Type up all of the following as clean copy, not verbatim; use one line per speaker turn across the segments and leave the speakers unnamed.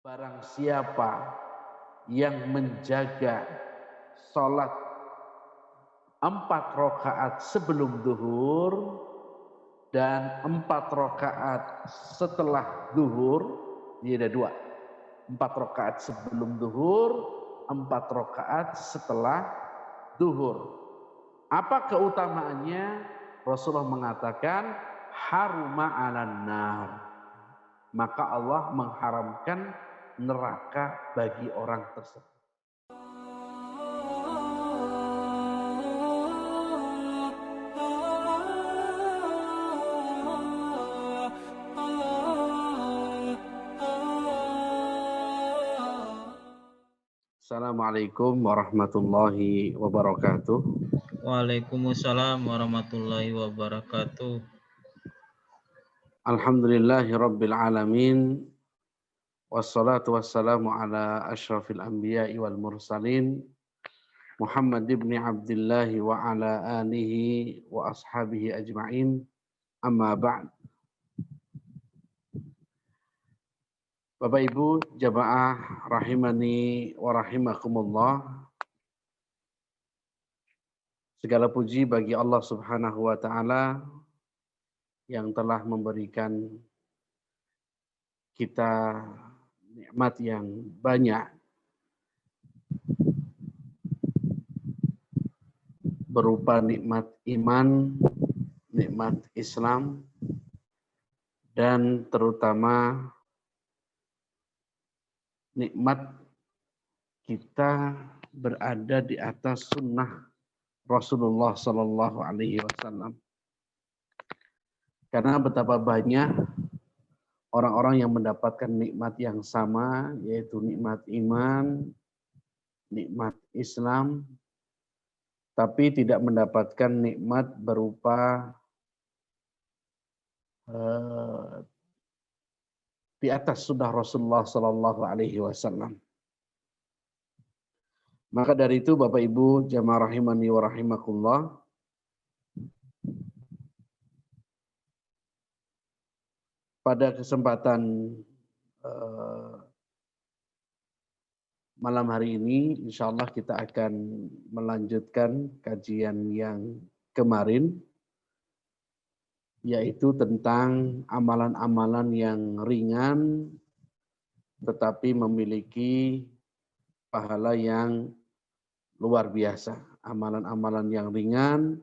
Barang siapa yang menjaga sholat 4 rakaat sebelum duhur dan 4 rakaat setelah duhur, ini ada 2. 4 rakaat sebelum duhur, 4 rakaat setelah duhur. Apa keutamaannya? Rasulullah mengatakan haruma 'alan nar. Maka Allah mengharamkan neraka bagi orang tersebut. Assalamualaikum warahmatullahi wabarakatuh.
Waalaikumsalam warahmatullahi wabarakatuh.
Alhamdulillahi rabbil alamin. Wassalatu wassalamu ala asyrafil anbiya'i wal mursalin. Muhammad ibn Abdullah wa ala alihi wa ashabihi ajma'in. Amma ba'd. Bapak Ibu jamaah rahimani wa rahimakumullah. Segala puji bagi Allah Subhanahu wa taala yang telah memberikan kita nikmat yang banyak berupa nikmat iman, nikmat Islam, dan terutama nikmat kita berada di atas sunnah Rasulullah Sallallahu Alaihi Wasallam. Karena betapa banyak orang-orang yang mendapatkan nikmat yang sama, yaitu nikmat iman, nikmat Islam, tapi tidak mendapatkan nikmat berupa di atas sunnah Rasulullah Sallallahu Alaihi Wasallam. Maka dari itu Bapak Ibu jamaah rahimani wa rahimakumullah, pada kesempatan malam hari ini insya Allah kita akan melanjutkan kajian yang kemarin, yaitu tentang amalan-amalan yang ringan tetapi memiliki pahala yang luar biasa. Amalan-amalan yang ringan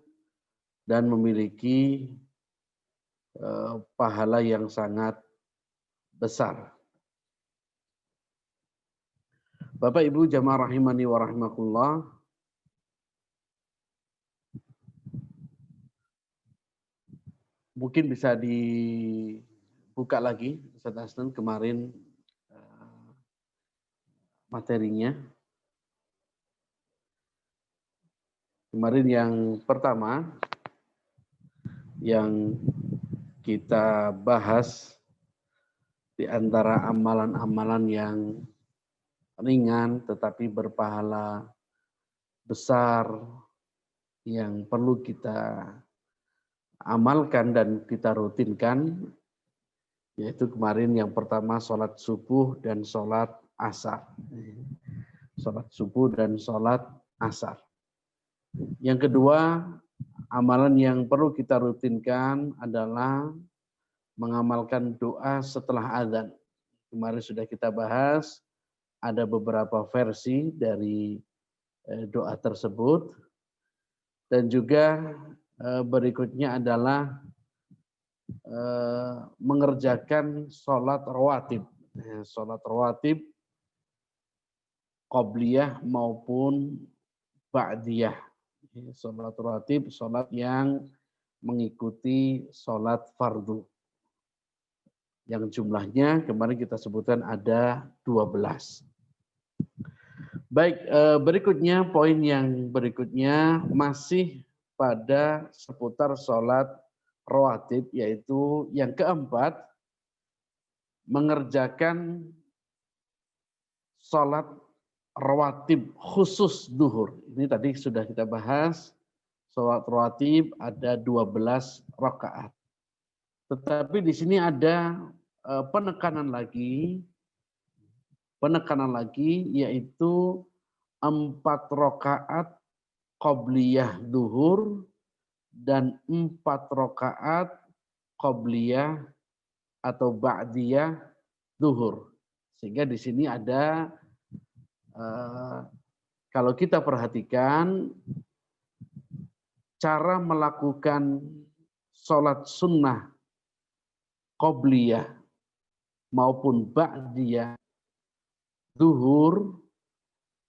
dan memiliki pahala yang sangat besar. Bapak Ibu jamaah rahimani wa rahimakumullah, mungkin bisa dibuka lagi Ustaz Hasnan kemarin materinya. Kemarin yang pertama yang kita bahas di antara amalan-amalan yang ringan tetapi berpahala besar yang perlu kita amalkan dan kita rutinkan, yaitu kemarin yang pertama sholat subuh dan sholat asar. Sholat subuh dan sholat asar. Yang kedua, amalan yang perlu kita rutinkan adalah mengamalkan doa setelah azan. Kemarin sudah kita bahas, ada beberapa versi dari doa tersebut. Dan juga berikutnya adalah mengerjakan sholat rawatib. Sholat rawatib, qobliyah maupun ba'diyah. Sholat rawatib, sholat yang mengikuti sholat fardu. Yang jumlahnya kemarin kita sebutkan ada 12. Baik, berikutnya poin yang berikutnya masih pada seputar sholat rawatib, yaitu yang keempat, mengerjakan sholat rawatib khusus duhur. Ini tadi sudah kita bahas, sholat rawatib ada 12 rakaat. Tetapi di sini ada penekanan lagi penekanan lagi, yaitu 4 rakaat qobliyah duhur dan 4 rakaat qobliyah atau ba'diyah duhur. Sehingga di sini ada, kalau kita perhatikan, cara melakukan sholat sunnah qobliyah maupun ba'diyah duhur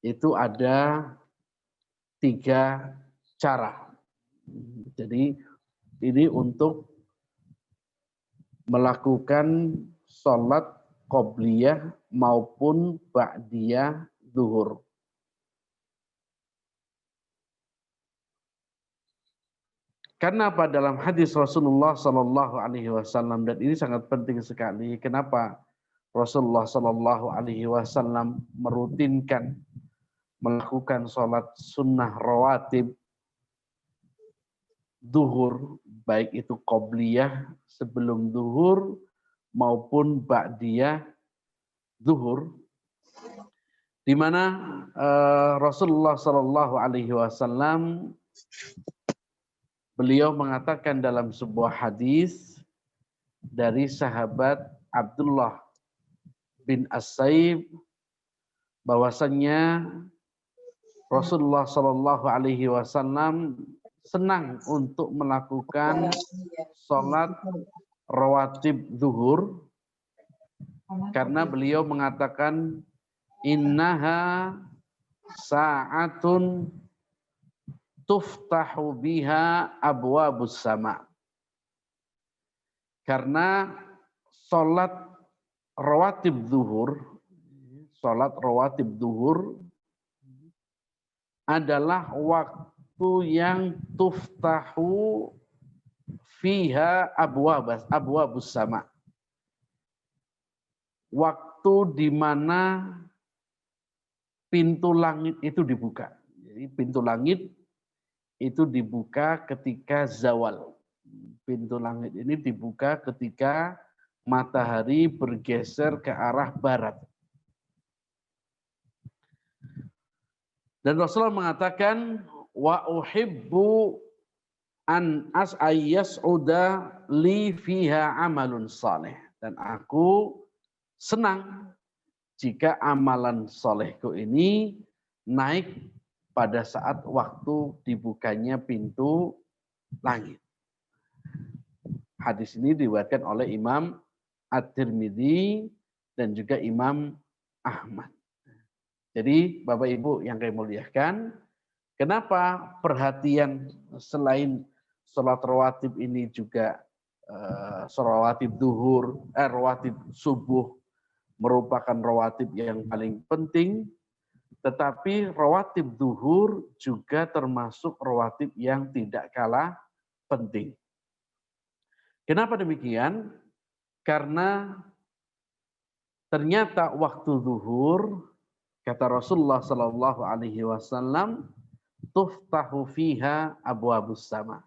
itu ada 3 cara. Jadi ini untuk melakukan sholat qobliyah maupun ba'diyah duhur. Karena apa? Dalam hadis Rasulullah Sallallahu Alaihi Wasallam, dan ini sangat penting sekali. Kenapa Rasulullah Sallallahu Alaihi Wasallam merutinkan melakukan sholat sunnah rawatib duhur, baik itu qobliyah sebelum duhur maupun ba'diyah duhur, di mana Rasulullah Sallallahu Alaihi Wasallam beliau mengatakan dalam sebuah hadis dari sahabat Abdullah bin As-Saib bahwasannya Rasulullah Sallallahu Alaihi Wasallam senang untuk melakukan sholat rawatib duhur karena beliau mengatakan innaha sa'atun tuftahu biha abwabus sama. Karena sholat rawatib duhur adalah waktu yang tuftahu fiha abwabus sama. Waktu di mana pintu langit itu dibuka. Jadi pintu langit itu dibuka ketika zawal. Pintu langit ini dibuka ketika matahari bergeser ke arah barat. Dan Rasulullah mengatakan, wa uhibbu an as'ayyas'uda li fiha amalun saleh. Dan aku senang jika amalan solehku ini naik pada saat waktu dibukanya pintu langit. Hadis ini diriwayatkan oleh Imam At-Tirmidzi dan juga Imam Ahmad. Jadi Bapak Ibu yang kami muliakan, kenapa perhatian selain sholat rawatib ini juga sholat rawatib duhur, rawatib subuh merupakan rawatib yang paling penting, tetapi rawatib duhur juga termasuk rawatib yang tidak kalah penting. Kenapa demikian? Karena ternyata waktu duhur, kata Rasulullah Sallallahu Alaihi Wasallam, tuftahu fiha abwabus sama.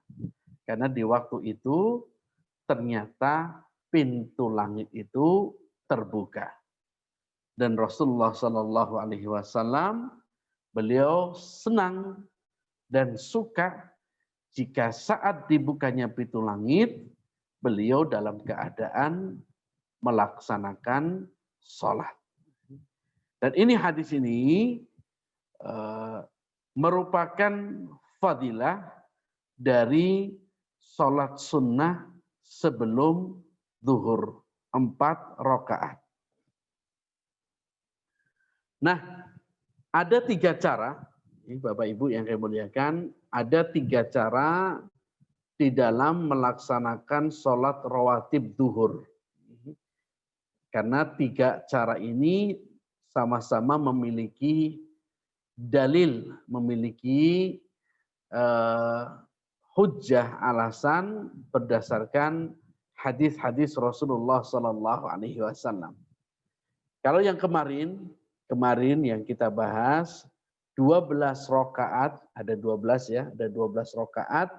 Karena di waktu itu ternyata pintu langit itu terbuka. Dan Rasulullah Sallallahu Alaihi Wasallam beliau senang dan suka jika saat dibukanya pintu langit beliau dalam keadaan melaksanakan sholat. Dan ini hadis ini merupakan fadilah dari sholat sunnah sebelum zuhur 4 rakaat. Nah, ada 3 cara, ini Bapak Ibu yang saya muliakan, ada 3 cara di dalam melaksanakan sholat rawatib duhur. Karena 3 cara ini sama-sama memiliki dalil, memiliki hujjah alasan berdasarkan hadis-hadis Rasulullah Sallallahu Alaihi Wasallam. Kalau yang kemarin yang kita bahas 12 rakaat, ada 12 ya, ada 12 rakaat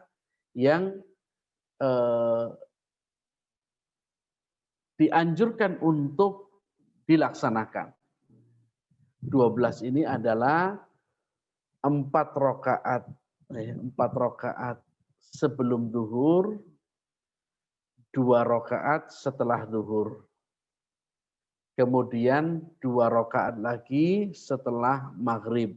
yang dianjurkan untuk dilaksanakan. 12 ini adalah 4 rakaat, 4 rakaat sebelum zuhur, 2 rakaat setelah zuhur. Kemudian 2 rakaat lagi setelah maghrib.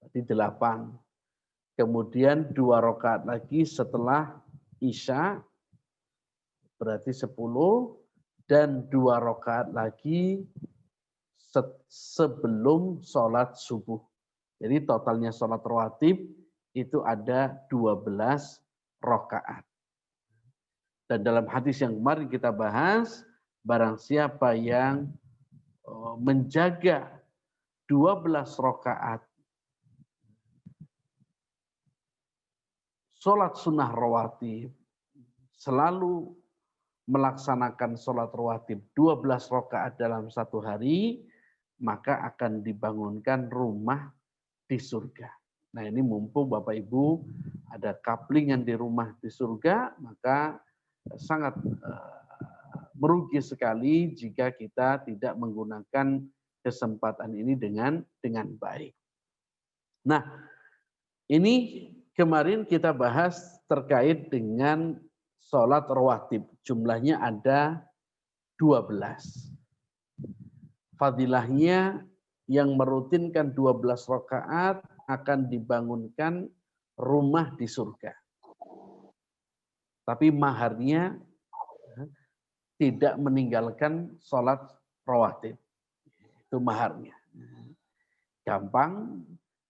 Berarti 8. Kemudian 2 rakaat lagi setelah isya, berarti 10. Dan 2 rakaat lagi sebelum sholat subuh. Jadi totalnya sholat rawatib itu ada 12 rakaat. Dan dalam hadis yang kemarin kita bahas, barang siapa yang menjaga 12 rakaat sholat sunnah rawatib, selalu melaksanakan sholat rawatib 12 rakaat dalam satu hari, maka akan dibangunkan rumah di surga. Nah ini mumpung Bapak Ibu ada kaplingan di rumah di surga, maka sangat merugi sekali jika kita tidak menggunakan kesempatan ini dengan baik. Nah, ini kemarin kita bahas terkait dengan sholat rawatib. Jumlahnya ada 12. Fadilahnya yang merutinkan 12 rakaat akan dibangunkan rumah di surga. Tapi maharnya tidak meninggalkan sholat rawatib. Itu maharnya. Gampang,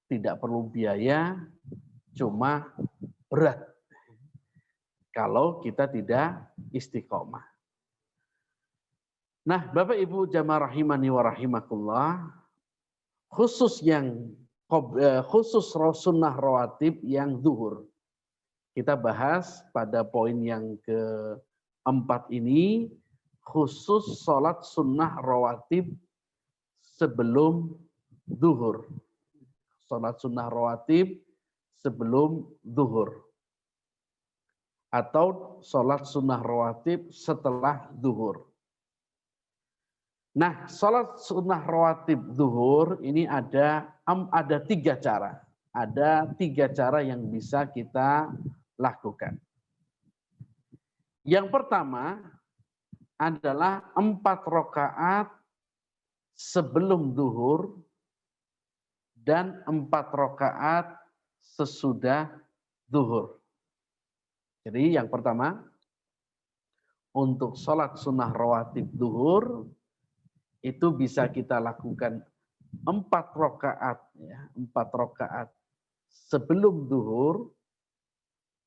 tidak perlu biaya, cuma berat kalau kita tidak istiqomah. Nah, Bapak Ibu jamaah rahimani wa rahimakumullah, khusus sunnah rawatib yang zuhur. Kita bahas pada poin yang keempat ini, khusus sholat sunnah rawatib sebelum zuhur. Sholat sunnah rawatib sebelum zuhur. Atau sholat sunnah rawatib setelah zuhur. Nah, sholat sunnah rawatib zuhur ini ada 3 cara. Ada 3 cara yang bisa kita lakukan. Yang pertama adalah 4 rakaat sebelum zuhur dan 4 rakaat sesudah zuhur. Jadi yang pertama, untuk sholat sunnah rawatib zuhur itu bisa kita lakukan 4 rakaat, ya, 4 rakaat sebelum zuhur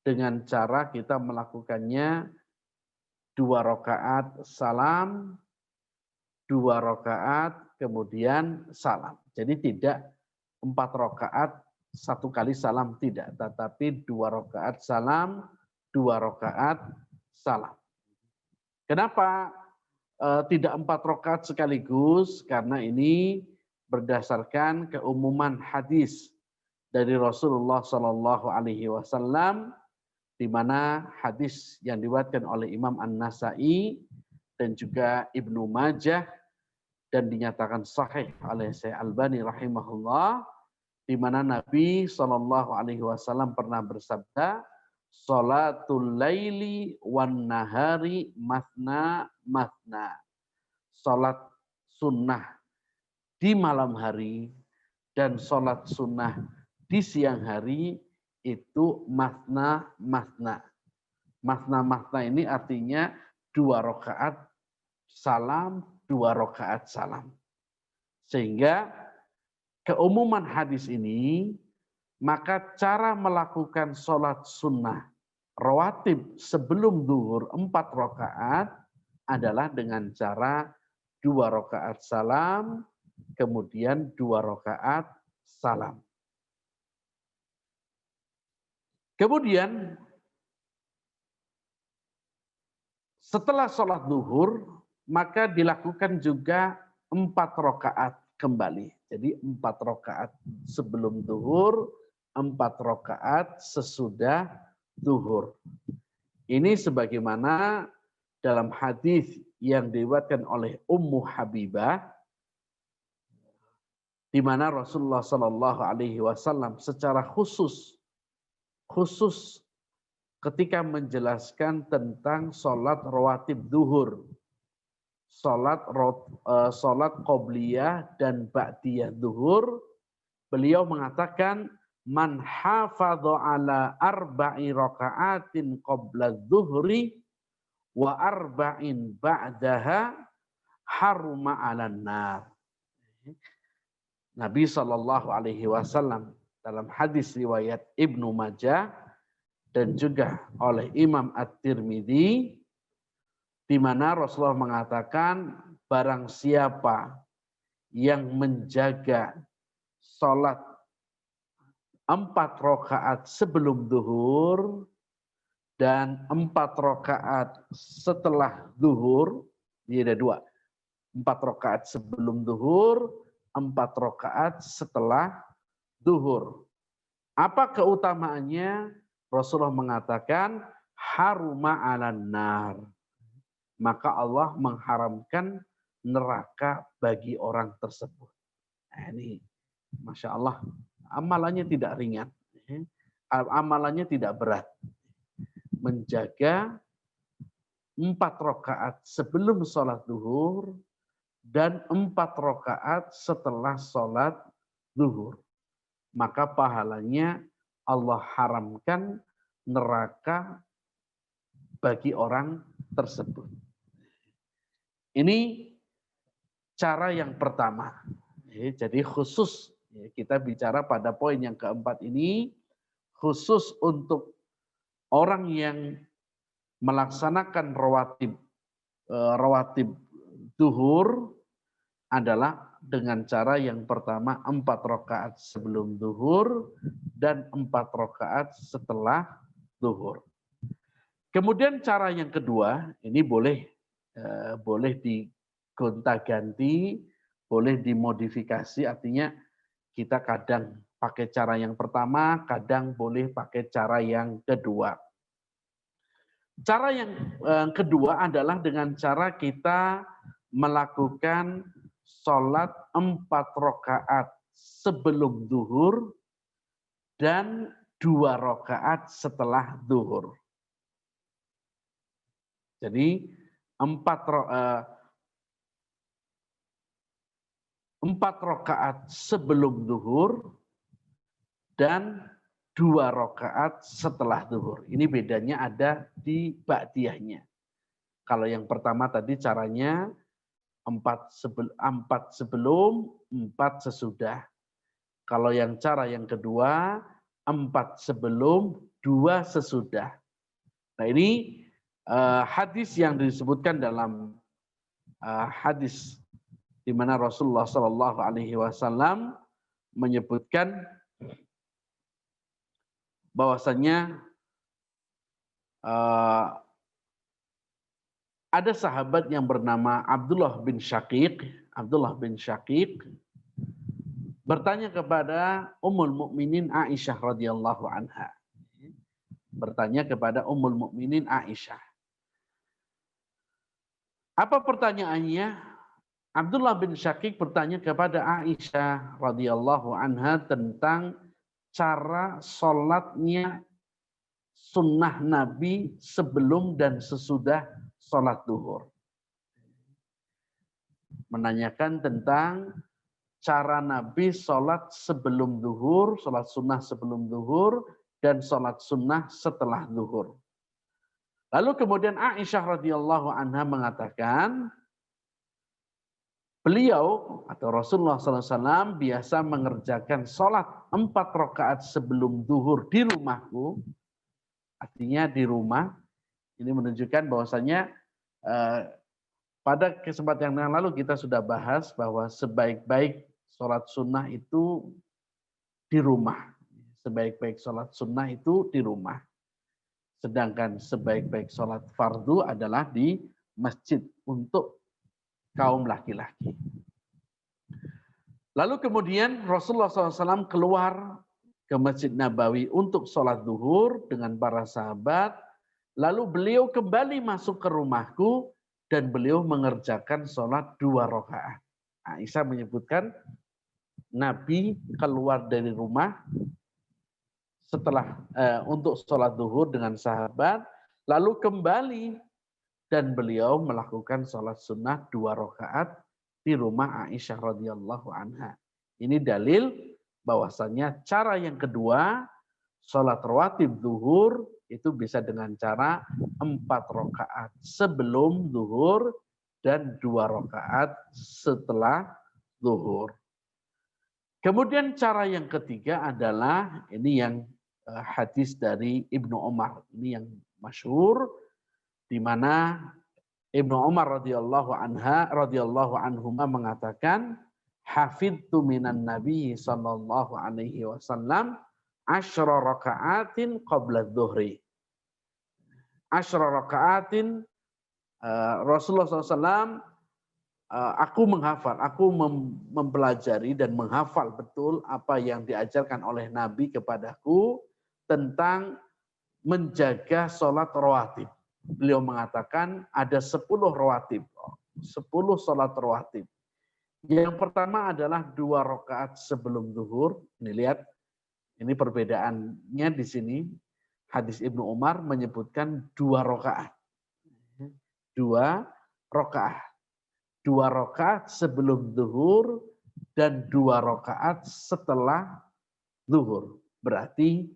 dengan cara kita melakukannya 2 rakaat salam, 2 rakaat kemudian salam. Jadi tidak 4 rakaat 1 kali salam, tidak, tetapi 2 rakaat salam, 2 rakaat salam. Kenapa tidak 4 rakaat sekaligus? Karena ini berdasarkan keumuman hadis dari Rasulullah Shallallahu Alaihi Wasallam, di mana hadis yang diriwayatkan oleh Imam An-Nasai dan juga Ibnu Majah dan dinyatakan sahih oleh Syekh Albani rahimahullah, di mana Nabi Shallallahu Alaihi Wasallam pernah bersabda, "Sholatul laili wan nahari mathna mathna." Sholat sunnah di malam hari dan sholat sunnah di siang hari itu mathna mathna. Mathna mathna ini artinya 2 rakaat salam, 2 rakaat salam. Sehingga keumuman hadis ini, maka cara melakukan sholat sunnah rawatib sebelum zuhur 4 rakaat adalah dengan cara 2 rakaat salam, kemudian 2 rakaat salam. Kemudian setelah sholat zuhur, maka dilakukan juga 4 rakaat kembali. Jadi 4 rakaat sebelum zuhur, 4 rakaat sesudah zuhur. Ini sebagaimana dalam hadis yang diriwayatkan oleh Ummu Habibah, di mana Rasulullah Shallallahu Alaihi Wasallam secara khusus ketika menjelaskan tentang sholat rawatib duhur, sholat qobliyah dan ba'diyah duhur, beliau mengatakan man hafadha ala arba'i raka'atin qabla dhuhri wa arba'in ba'daha haruma 'alan nar. Nabi Shallallahu Alaihi Wasallam dalam hadis riwayat Ibnu Majah dan juga oleh Imam At-Tirmidzi, di mana Rasulullah mengatakan barang siapa yang menjaga sholat 4 rakaat sebelum zuhur dan 4 rakaat setelah zuhur, ini ada 2, 4 rakaat sebelum zuhur, 4 rakaat setelah zuhur. Apa keutamaannya? Rasulullah mengatakan haruma 'alan nar. Maka Allah mengharamkan neraka bagi orang tersebut. Nah, ini Masya Allah, amalannya tidak ringan, amalannya tidak berat. Menjaga 4 rakaat sebelum sholat zuhur dan 4 rakaat setelah sholat zuhur. Maka pahalanya Allah haramkan neraka bagi orang tersebut. Ini cara yang pertama. Jadi khusus kita bicara pada poin yang keempat ini, khusus untuk orang yang melaksanakan rawatib zuhur adalah dengan cara yang pertama 4 rakaat sebelum zuhur dan 4 rakaat setelah zuhur. Kemudian cara yang kedua, ini boleh digonta-ganti, boleh dimodifikasi, artinya kita kadang pakai cara yang pertama, kadang boleh pakai cara yang kedua. Cara yang kedua adalah dengan cara kita melakukan sholat 4 rakaat sebelum zuhur dan 2 rakaat setelah zuhur. Jadi 4 rakaat sebelum zuhur dan 2 rakaat setelah zuhur. Ini bedanya ada di ba'diyahnya. Kalau yang pertama tadi caranya 4 sebelum, 4 sesudah. Kalau yang cara yang kedua 4 sebelum, 2 sesudah. Nah, ini hadis yang disebutkan dalam hadis di mana Rasulullah Shallallahu Alaihi Wasallam menyebutkan bahwasanya ada sahabat yang bernama Abdullah bin Syaqiq bertanya kepada Ummul Mukminin Aisyah radhiyallahu anha. Bertanya kepada Ummul Mukminin Aisyah. Apa pertanyaannya? Abdullah bin Syaqiq bertanya kepada Aisyah radhiyallahu anha tentang cara sholatnya sunnah Nabi sebelum dan sesudah sholat zuhur. Menanyakan tentang cara Nabi sholat sebelum zuhur, sholat sunnah sebelum zuhur, dan sholat sunnah setelah zuhur. Lalu kemudian Aisyah radhiyallahu anha mengatakan, beliau atau Rasulullah SAW biasa mengerjakan sholat 4 rakaat sebelum zuhur di rumahku. Artinya di rumah. Ini menunjukkan bahwasanya pada kesempatan yang lalu kita sudah bahas bahwa sebaik-baik sholat sunnah itu di rumah. Sebaik-baik sholat sunnah itu di rumah. Sedangkan sebaik-baik sholat fardu adalah di masjid untuk kaum laki-laki. Lalu kemudian Rasulullah SAW keluar ke Masjid Nabawi untuk sholat zuhur dengan para sahabat. Lalu beliau kembali masuk ke rumahku dan beliau mengerjakan sholat 2 rakaat. Aisyah menyebutkan Nabi keluar dari rumah setelah untuk sholat zuhur dengan sahabat, lalu kembali dan beliau melakukan sholat sunnah 2 rakaat di rumah Aisyah radhiyallahu anha. Ini dalil bahwasanya cara yang kedua, sholat rawatib zuhur itu bisa dengan cara 4 rakaat sebelum zuhur dan 2 rakaat setelah zuhur. Kemudian cara yang ketiga adalah ini yang hadis dari Ibnu Umar, ini yang masyhur, di mana Ibnu Umar radhiyallahu anhuma mengatakan, hafidtu minan nabi sallallahu alaihi wasallam 10 rakaatin qabla dhuhri. 10 rakaatin Rasulullah SAW, aku menghafal, aku mempelajari dan menghafal betul apa yang diajarkan oleh Nabi kepadaku tentang menjaga sholat rawatib. Beliau mengatakan ada 10 rawatib, 10 sholat rawatib. Yang pertama adalah 2 rakaat sebelum zuhur. Ini lihat, ini perbedaannya di sini. Hadis Ibnu Umar menyebutkan 2 rakaat. 2 rakaat. 2 rakaat sebelum zuhur dan 2 rakaat setelah zuhur. Berarti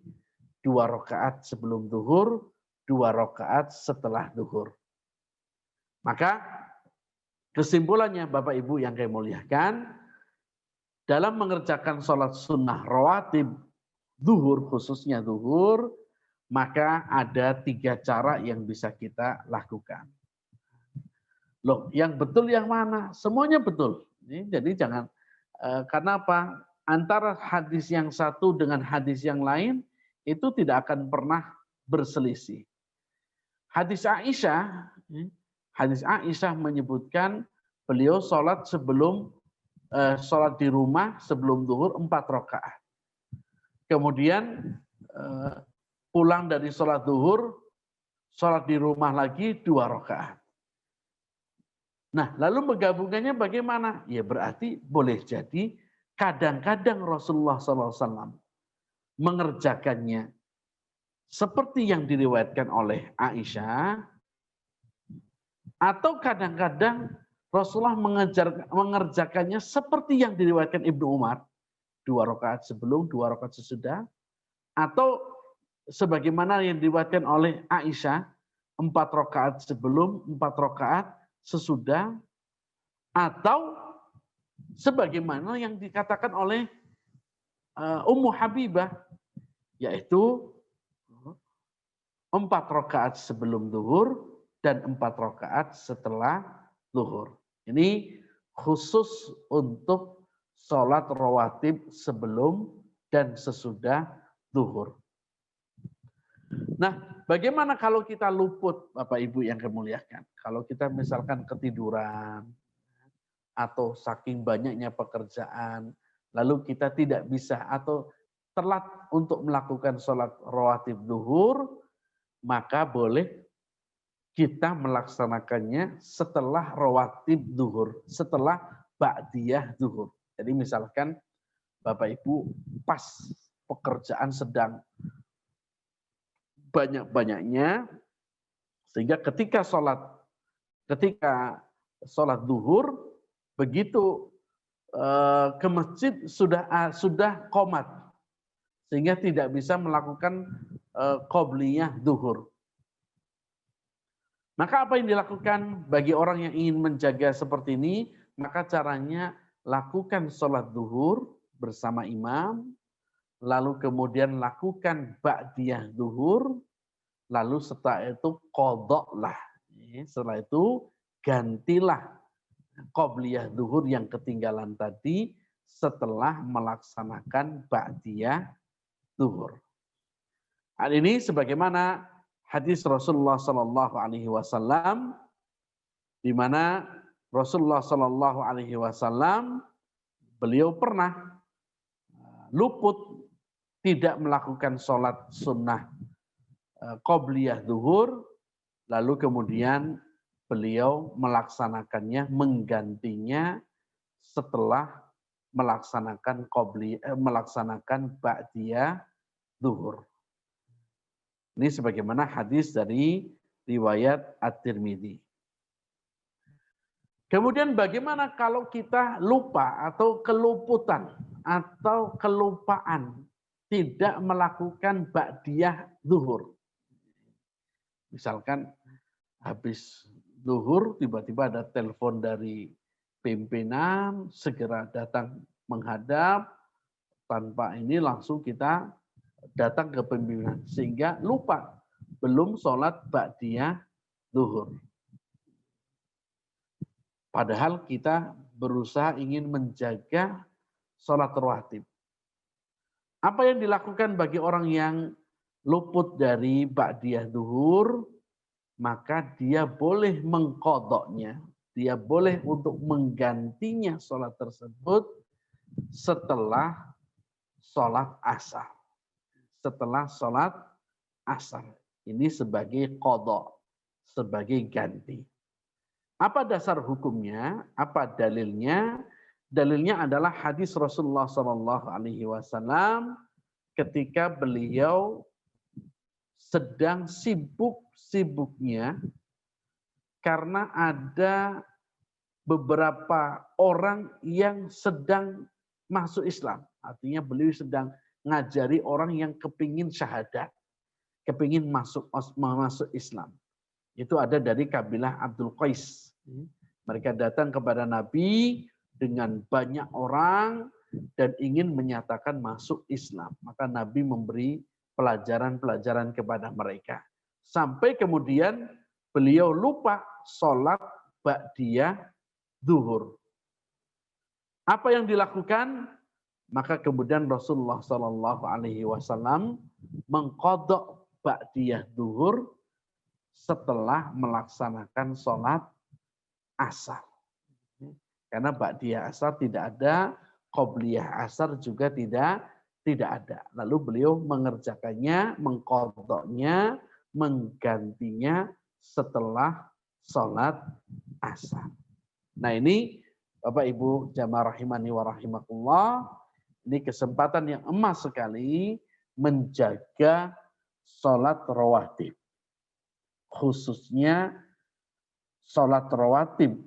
2 rakaat sebelum zuhur, 2 rakaat setelah zuhur. Maka kesimpulannya Bapak Ibu yang kami muliakan, dalam mengerjakan sholat sunnah rawatib zuhur, khususnya zuhur, maka ada 3 cara yang bisa kita lakukan. Loh, yang betul yang mana? Semuanya betul. Jadi jangan, karena apa? Antara hadis yang satu dengan hadis yang lain, itu tidak akan pernah berselisih. Hadis Aisyah menyebutkan beliau sholat sebelum sholat di rumah sebelum zuhur 4 rakaat. Kemudian pulang dari sholat zuhur, sholat di rumah lagi 2 rakaat. Nah, lalu menggabungkannya bagaimana? Ya berarti boleh jadi kadang-kadang Rasulullah SAW mengerjakannya seperti yang diriwayatkan oleh Aisyah, atau kadang-kadang Rasulullah mengerjakannya seperti yang diriwayatkan Ibnu Umar, 2 rakaat sebelum, 2 rakaat sesudah, atau sebagaimana yang diriwayatkan oleh Aisyah, 4 rakaat sebelum, 4 rakaat sesudah, atau sebagaimana yang dikatakan oleh Ummu Habibah, yaitu 4 rakaat sebelum zuhur dan 4 rakaat setelah zuhur. Ini khusus untuk sholat rawatib sebelum dan sesudah zuhur. Nah, bagaimana kalau kita luput, Bapak Ibu yang kemuliakan? Kalau kita misalkan ketiduran, atau saking banyaknya pekerjaan, lalu kita tidak bisa atau telat untuk melakukan sholat rawatib zuhur, maka boleh kita melaksanakannya setelah rawatib zuhur, setelah ba'diyah zuhur. Jadi misalkan Bapak Ibu pas pekerjaan sedang banyak-banyaknya, sehingga ketika sholat zuhur, begitu ke masjid sudah qomat, sehingga tidak bisa melakukan qobliyah zuhur. Maka apa yang dilakukan bagi orang yang ingin menjaga seperti ini? Maka caranya lakukan sholat zuhur bersama imam, lalu kemudian lakukan ba'diyah zuhur, lalu setelah itu qadha'-lah. Setelah itu gantilah qobliyah zuhur yang ketinggalan tadi setelah melaksanakan ba'diyah zuhur. Hal ini sebagaimana hadis Rasulullah Sallallahu Alaihi Wasallam, di mana Rasulullah Sallallahu Alaihi Wasallam beliau pernah luput tidak melakukan sholat sunnah qobliyah zuhur, lalu kemudian beliau melaksanakannya, menggantinya setelah melaksanakan ba'diyah zuhur. Ini sebagaimana hadis dari riwayat At-Tirmidzi. Kemudian bagaimana kalau kita lupa atau keluputan atau kelupaan tidak melakukan ba'diyah zuhur. Misalkan habis zuhur tiba-tiba ada telepon dari pimpinan, segera datang menghadap, tanpa ini langsung kita datang ke pimpinan. Sehingga lupa, belum sholat ba'diyah zuhur. Padahal kita berusaha ingin menjaga sholat rawatib. Apa yang dilakukan bagi orang yang luput dari ba'diyah zuhur, maka dia boleh mengqadha'nya, dia boleh untuk menggantinya sholat tersebut setelah sholat asar. Setelah sholat asar. Ini sebagai qadha, sebagai ganti. Apa dasar hukumnya? Apa dalilnya? Dalilnya adalah hadis Rasulullah SAW ketika beliau sedang sibuk-sibuknya karena ada beberapa orang yang sedang masuk Islam. Artinya beliau sedang ngajari orang yang kepingin syahadat, kepingin masuk Islam. Itu ada dari kabilah Abdul Qais. Mereka datang kepada Nabi dengan banyak orang dan ingin menyatakan masuk Islam. Maka Nabi memberi pelajaran-pelajaran kepada mereka. Sampai kemudian beliau lupa sholat ba'diyah zuhur. Apa yang dilakukan? Maka kemudian Rasulullah SAW mengqadha' ba'diyah zuhur setelah melaksanakan sholat asar. Karena ba'diyah asar tidak ada, qobliyah asar juga tidak ada. Lalu beliau mengerjakannya, mengqadha'nya, menggantinya setelah sholat asar. Nah ini Bapak Ibu jamaah rahimani wa rahimakumullah, ini kesempatan yang emas sekali menjaga sholat rawatib. Khususnya sholat rawatib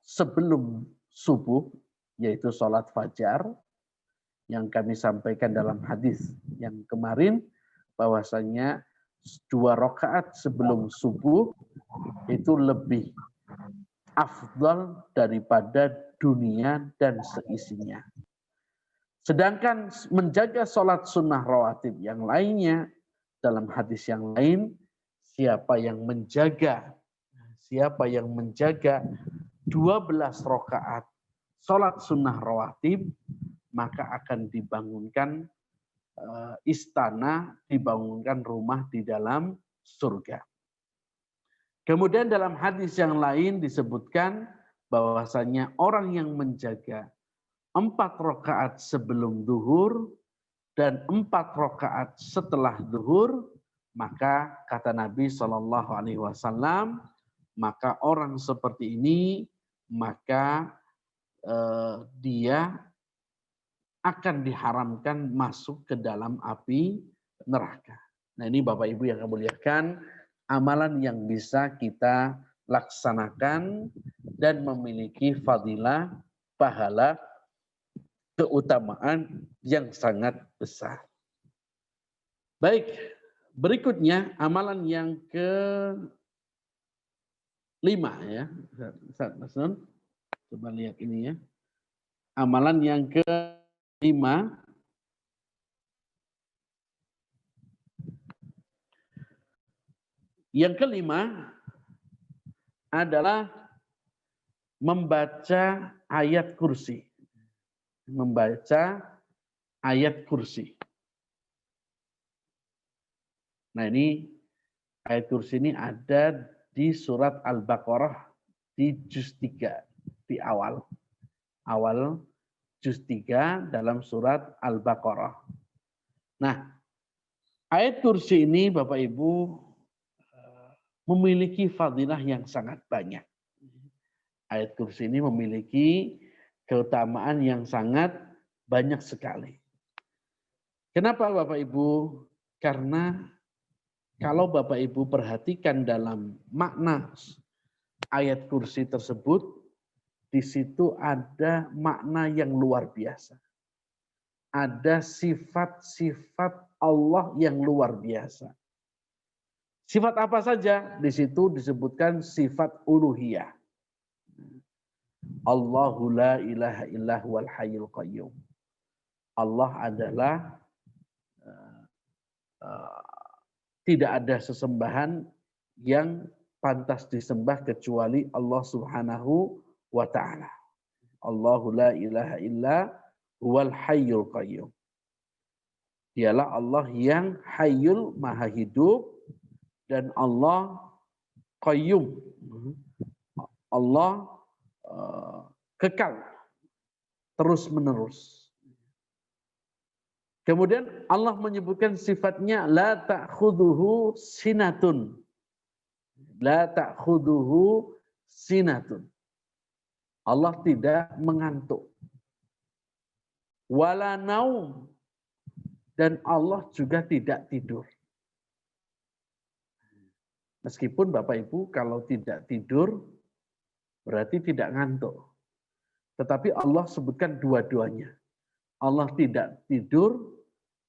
sebelum subuh, yaitu sholat fajar, yang kami sampaikan dalam hadis yang kemarin, bahwasanya 2 rakaat sebelum subuh itu lebih afdal daripada dunia dan seisinya. Sedangkan menjaga sholat sunnah rawatib yang lainnya, dalam hadis yang lain, siapa yang menjaga 12 rakaat sholat sunnah rawatib, maka akan dibangunkan istana, dibangunkan rumah di dalam surga. Kemudian dalam hadis yang lain disebutkan bahwasanya orang yang menjaga 4 rakaat sebelum zuhur dan 4 rakaat setelah zuhur, maka kata Nabi SAW, maka orang seperti ini, maka dia akan diharamkan masuk ke dalam api neraka. Nah ini Bapak Ibu yang kemuliakan, amalan yang bisa kita laksanakan dan memiliki fadilah, pahala, keutamaan yang sangat besar. Baik, berikutnya amalan yang ke-5 ya. Coba lihat ini ya. Amalan yang ke-5 adalah membaca ayat kursi. Membaca ayat kursi. Nah ini ayat kursi ini ada di surat Al-Baqarah di juz 3 di awal juz 3 dalam surat Al-Baqarah. Nah, ayat kursi ini Bapak Ibu memiliki fadilah yang sangat banyak. Ayat kursi ini memiliki keutamaan yang sangat banyak sekali. Kenapa Bapak Ibu? Karena kalau Bapak Ibu perhatikan dalam makna ayat kursi tersebut, di situ ada makna yang luar biasa. Ada sifat-sifat Allah yang luar biasa. Sifat apa saja? Di situ disebutkan sifat uluhiyah. Allahu la ilaha illa huwal hayyul qayyum. Allah adalah tidak ada sesembahan yang pantas disembah kecuali Allah Subhanahu wa ta'ala. Allahu la ilaha illa huwal hayyul qayyum. Dialah Allah yang hayyul, maha hidup, dan Allah qayyum. Allah kekal, terus menerus. Kemudian Allah menyebutkan sifatnya la ta'khudhuhu sinatun. La ta'khudhuhu sinatun. Allah tidak mengantuk. Wala naum. Dan Allah juga tidak tidur. Meskipun Bapak Ibu kalau tidak tidur berarti tidak ngantuk. Tetapi Allah sebutkan dua-duanya. Allah tidak tidur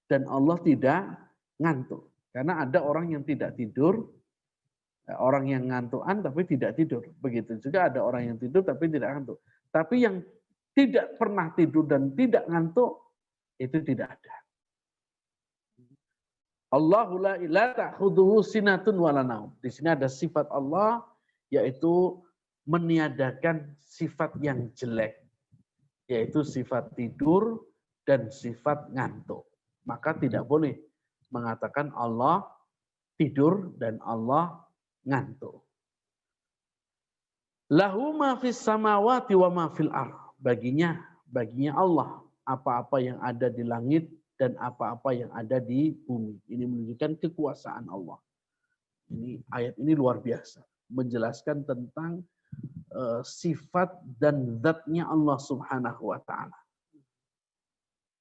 dan Allah tidak ngantuk. Karena ada orang yang tidak tidur, orang yang ngantukan tapi tidak tidur. Begitu juga ada orang yang tidur tapi tidak ngantuk. Tapi yang tidak pernah tidur dan tidak ngantuk, itu tidak ada. Allahu la ilaha ta'khudhuhu sinatun wala naum. Di sini ada sifat Allah, yaitu meniadakan sifat yang jelek, yaitu sifat tidur dan sifat ngantuk. Maka tidak boleh mengatakan Allah tidur dan Allah ngantuk. Lahu ma fis samawati wa ma fil ardh. Baginya Allah apa-apa yang ada di langit dan apa-apa yang ada di bumi. Ini menunjukkan kekuasaan Allah. Ayat ini luar biasa, menjelaskan tentang sifat dan zatnya Allah Subhanahu wa ta'ala.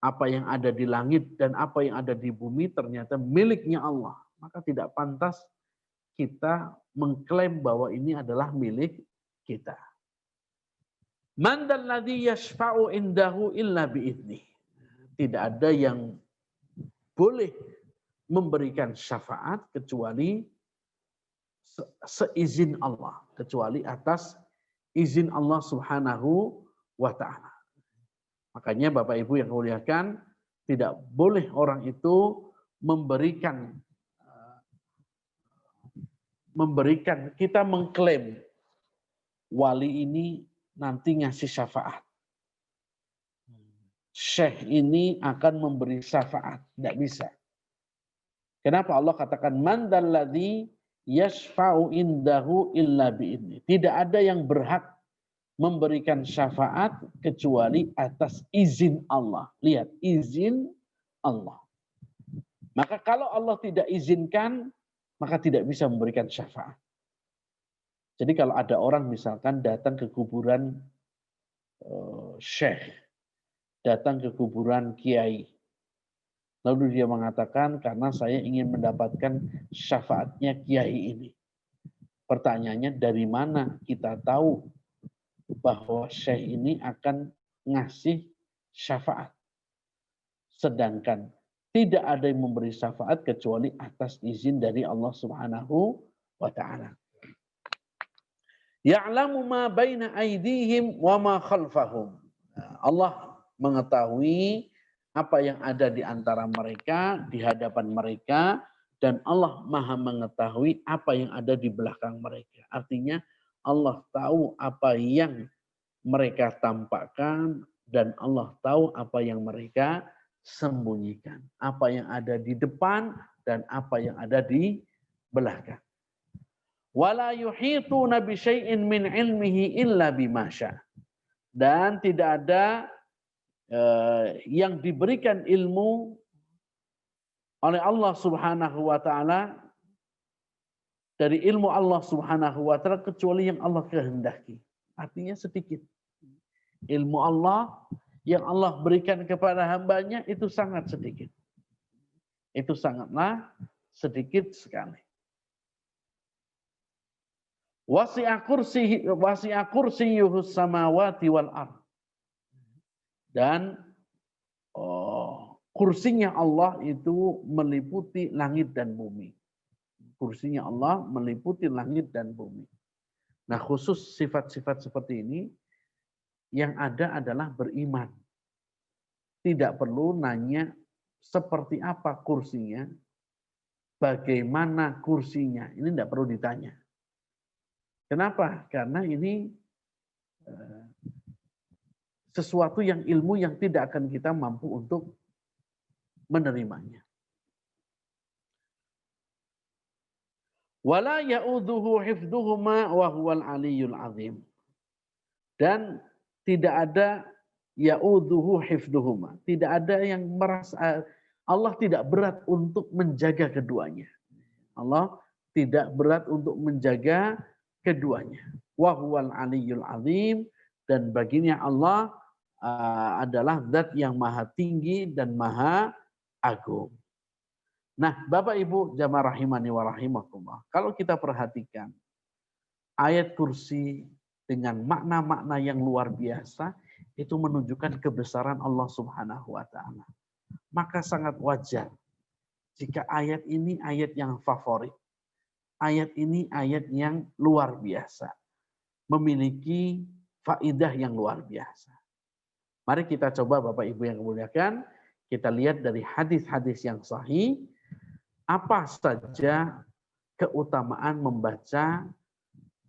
Apa yang ada di langit dan apa yang ada di bumi ternyata miliknya Allah. Maka tidak pantas kita mengklaim bahwa ini adalah milik kita. Man dzalladzi yashfa'u indahu illa bi'idnih. Tidak ada yang boleh memberikan syafaat kecuali seizin Allah. Kecuali atas izin Allah Subhanahu wa ta'ala. Makanya Bapak Ibu yang muliakan, tidak boleh orang itu memberikan, kita mengklaim wali ini nanti ngasih syafaat. Syekh ini akan memberi syafaat. Tidak bisa. Kenapa Allah katakan man dzalladzi yashfa'u indahu illa bi'idzni. Tidak ada yang berhak memberikan syafaat kecuali atas izin Allah. Lihat, izin Allah. Maka kalau Allah tidak izinkan, maka tidak bisa memberikan syafaat. Jadi kalau ada orang misalkan datang ke kuburan syekh, datang ke kuburan kiai, lalu dia mengatakan karena saya ingin mendapatkan syafaatnya kiai ini. Pertanyaannya, dari mana kita tahu bahwa syekh ini akan ngasih syafaat? Sedangkan tidak ada yang memberi syafaat kecuali atas izin dari Allah Subhanahu wa ta'ala. Ya'lamu ma baina aydihim wa ma khalfahum. Allah mengetahui apa yang ada di antara mereka, di hadapan mereka, dan Allah Maha mengetahui apa yang ada di belakang mereka. Artinya Allah tahu apa yang mereka tampakkan dan Allah tahu apa yang mereka sembunyikan. Apa yang ada di depan dan apa yang ada di belakang. Wala yuhituna bi syai'in min ilmihi illa bima syaa. Dan tidak ada yang diberikan ilmu oleh Allah Subhanahu wa ta'ala, dari ilmu Allah Subhanahu wa ta'ala kecuali yang Allah kehendaki. Artinya sedikit. Ilmu Allah yang Allah berikan kepada hambanya itu sangat sedikit. Itu sangatlah sedikit sekali. Wasi'a kursiyyuhus samawati wal ardh. Dan kursinya Allah itu meliputi langit dan bumi. Kursinya Allah meliputi langit dan bumi. Nah, khusus sifat-sifat seperti ini yang ada adalah beriman. Tidak perlu nanya seperti apa kursinya, bagaimana kursinya. Ini tidak perlu ditanya. Kenapa? Karena ini sesuatu yang ilmu yang tidak akan kita mampu untuk menerimanya. Wala ya'udzuhu hifdzuhuma wa huwal aliyyul azim. Dan tidak ada ya'udzuhu hifdzuhuma. Tidak ada yang merasa Allah tidak berat untuk menjaga keduanya. Allah tidak berat untuk menjaga keduanya. Wa huwal aliyyul azim, dan baginya Allah adalah zat yang maha tinggi dan maha agung. Nah, Bapak Ibu jamaah rahimani wa rahimakumullah, kalau kita perhatikan ayat kursi dengan makna-makna yang luar biasa, itu menunjukkan kebesaran Allah Subhanahu wa taala. Maka sangat wajar jika ayat ini ayat yang favorit. Ayat ini ayat yang luar biasa. Memiliki faidah yang luar biasa. Mari kita coba Bapak Ibu yang kemuliakan, kita lihat dari hadis-hadis yang sahih, apa saja keutamaan membaca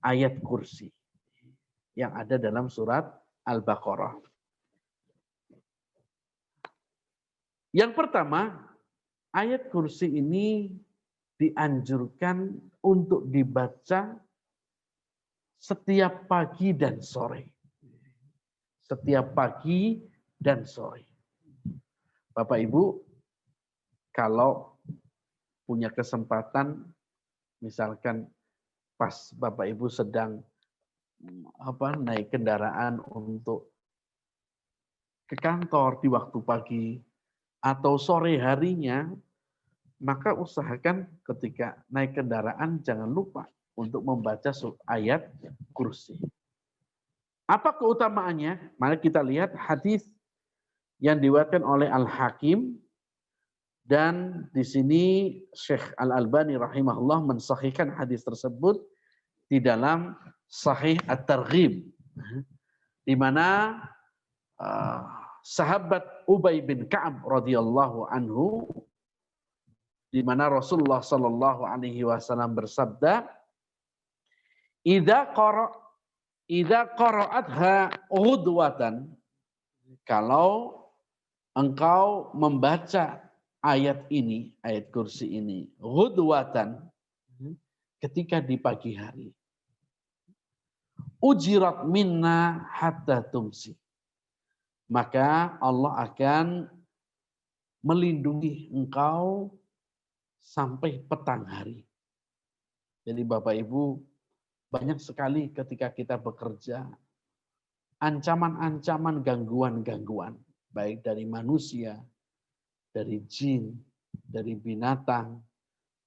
ayat kursi yang ada dalam surat Al-Baqarah. Yang pertama, ayat kursi ini dianjurkan untuk dibaca setiap pagi dan sore. Setiap pagi dan sore. Bapak Ibu, kalau punya kesempatan, misalkan pas Bapak Ibu sedang naik kendaraan untuk ke kantor di waktu pagi atau sore harinya, maka usahakan ketika naik kendaraan jangan lupa untuk membaca ayat kursi. Apa keutamaannya? Mari kita lihat hadis yang diriwayatkan oleh Al-Hakim, dan di sini Syekh Al-Albani rahimahullah mensahihkan hadis tersebut di dalam Sahih At-Targhib, di mana sahabat Ubay bin Ka'ab radhiyallahu anhu, di mana Rasulullah sallallahu alaihi wasallam bersabda, "Idza qara'atha ghudwatan," kalau engkau membaca ayat ini, ayat kursi ini, ghudwatan, ketika di pagi hari, ujirat minna hatta tumsi, maka Allah akan melindungi engkau sampai petang hari. Jadi Bapak Ibu, banyak sekali ketika kita bekerja, ancaman-ancaman, gangguan-gangguan, baik dari manusia, dari jin, dari binatang,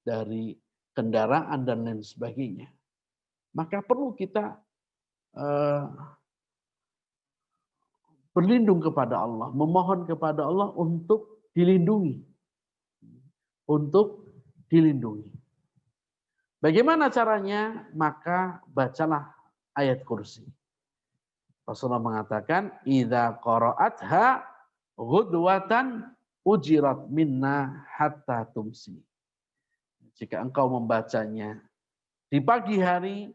dari kendaraan, dan lain sebagainya. Maka perlu kita berlindung kepada Allah, memohon kepada Allah untuk dilindungi. Untuk dilindungi. Bagaimana caranya? Maka bacalah ayat kursi. Rasulullah mengatakan, "Idza qara'atha ghudwatan ujirat minna hatta tumsi." Jika engkau membacanya di pagi hari,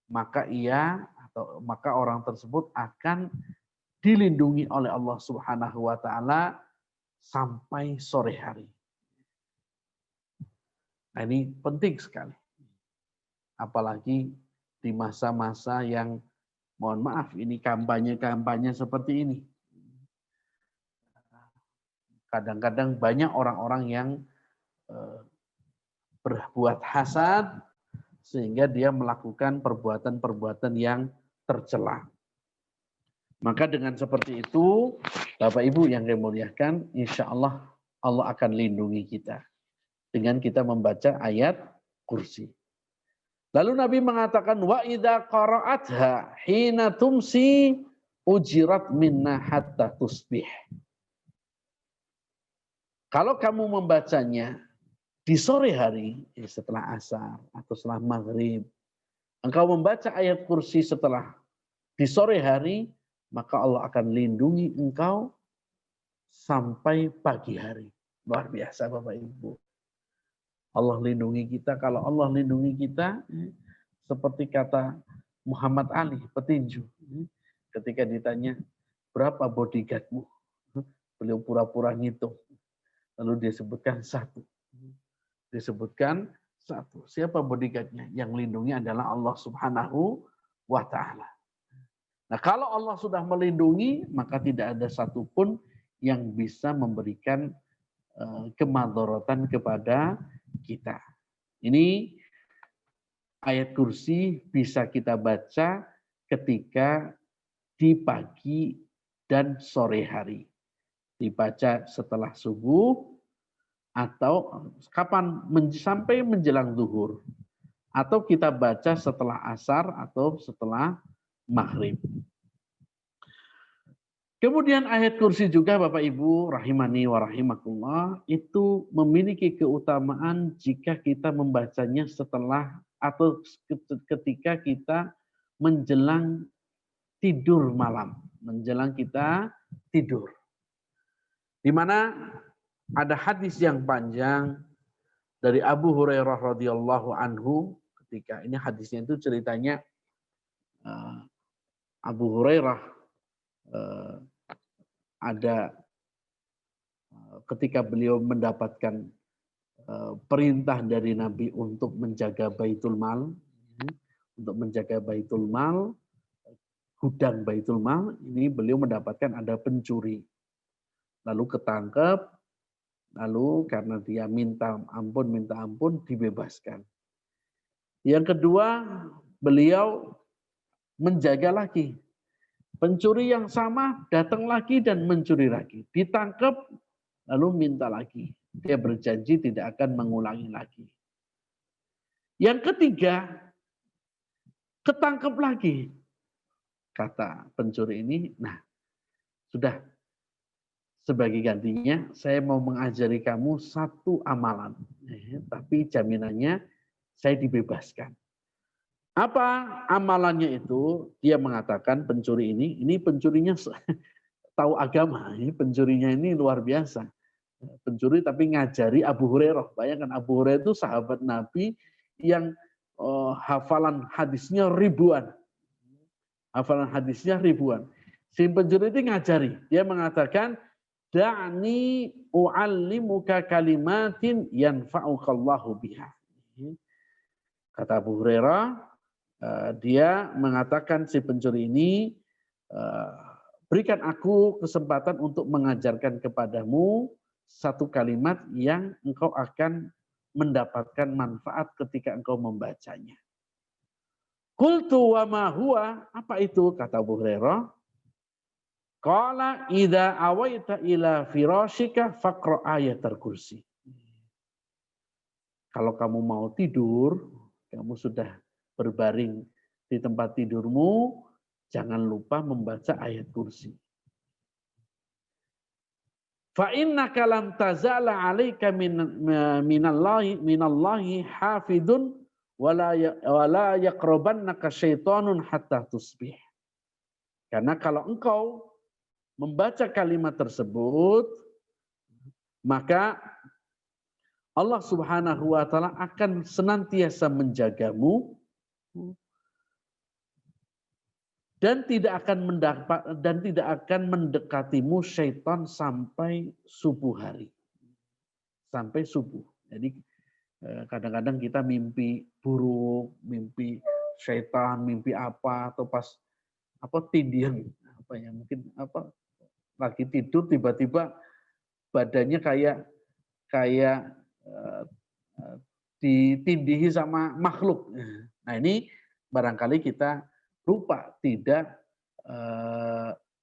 maka maka orang tersebut akan dilindungi oleh Allah Subhanahu wa taala sampai sore hari. Nah, ini penting sekali. Apalagi di masa-masa yang, mohon maaf, ini kampanye-kampanye seperti ini. Kadang-kadang banyak orang-orang yang berbuat hasad sehingga dia melakukan perbuatan-perbuatan yang tercela. Maka dengan seperti itu, Bapak Ibu yang saya muliakan, insya Allah Allah akan lindungi kita dengan kita membaca ayat kursi. Lalu Nabi mengatakan, wa idza qara'atha hina tumsi ujirat minna hatta tusbih. Kalau kamu membacanya di sore hari, setelah asar atau setelah maghrib, engkau membaca ayat kursi setelah di sore hari, maka Allah akan lindungi engkau sampai pagi hari. Luar biasa Bapak Ibu. Allah lindungi kita. Kalau Allah lindungi kita, seperti kata Muhammad Ali, petinju. Ketika ditanya, berapa bodyguardmu? Beliau pura-pura ngitung. Lalu dia sebutkan satu. Disebutkan satu. Siapa bodyguardnya? Yang lindungi adalah Allah Subhanahu wa Ta'ala. Nah, kalau Allah sudah melindungi, maka tidak ada satupun yang bisa memberikan kemadharatan kepada kita. Ini ayat kursi bisa kita baca ketika di pagi dan sore hari. Dibaca setelah subuh atau kapan sampai menjelang zuhur. Atau kita baca setelah asar atau setelah maghrib. Kemudian ayat kursi juga Bapak Ibu rahimani wa rahimakumullah itu memiliki keutamaan jika kita membacanya setelah atau ketika kita menjelang tidur malam, menjelang kita tidur. Di mana ada hadis yang panjang dari Abu Hurairah radhiyallahu anhu ketika ini hadisnya itu ceritanya Abu Hurairah ada ketika beliau mendapatkan perintah dari Nabi untuk menjaga Baitul Mal, gudang Baitul Mal, ini beliau mendapatkan ada pencuri. Lalu ketangkep, lalu karena dia minta ampun dibebaskan. Yang kedua, beliau menjaga lagi. Pencuri yang sama datang lagi dan mencuri lagi. Ditangkap, lalu minta lagi. Dia berjanji tidak akan mengulangi lagi. Yang ketiga, ketangkep lagi. Kata pencuri ini, nah sudah sebagai gantinya saya mau mengajari kamu satu amalan. Tapi jaminannya saya dibebaskan. Apa amalannya itu? Dia mengatakan pencuri ini pencurinya tahu agama. Ini pencurinya ini luar biasa. Pencuri tapi ngajari Abu Hurairah. Bayangkan Abu Hurairah itu sahabat Nabi yang hafalan hadisnya ribuan. Hafalan hadisnya ribuan. Si pencuri itu ngajari. Dia mengatakan, da'ni u'allimuka kalimatin yanfa'ukallahu biha. Kata Abu Hurairah, dia mengatakan si pencuri ini, berikan aku kesempatan untuk mengajarkan kepadamu satu kalimat yang engkau akan mendapatkan manfaat ketika engkau membacanya. Qultu wa ma huwa, apa itu? Kata Abu Hurairah. Qala idza awaita ila firashika faqra ayatul kursi. Kalau kamu mau tidur, kamu sudah berbaring di tempat tidurmu, jangan lupa membaca ayat kursi. Fa innaka lam tazala 'alaika minallahi hafidun wala yaqrabannaka syaitanun hatta tusbih. Karena kalau engkau membaca kalimat tersebut, maka Allah Subhanahu wa taala akan senantiasa menjagamu dan tidak akan mendekatimu syaitan sampai subuh hari. Sampai subuh. Jadi kadang-kadang kita mimpi buruk, mimpi syaitan, mimpi apa atau pas tindihan mungkin lagi tidur tiba-tiba badannya kayak ditindihi sama makhluk. Nah ini barangkali kita lupa tidak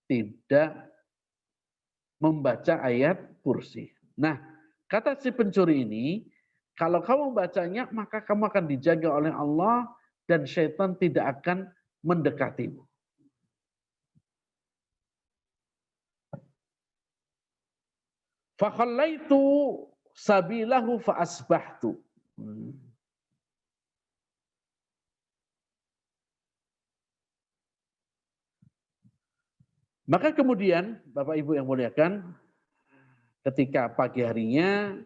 tidak membaca ayat kursi. Nah, kata si pencuri ini, kalau kamu membacanya, maka kamu akan dijaga oleh Allah dan syaitan tidak akan mendekatimu. Fakhallaitu sabilahu fa asbahtu. Maka kemudian Bapak Ibu yang muliakan, ketika pagi harinya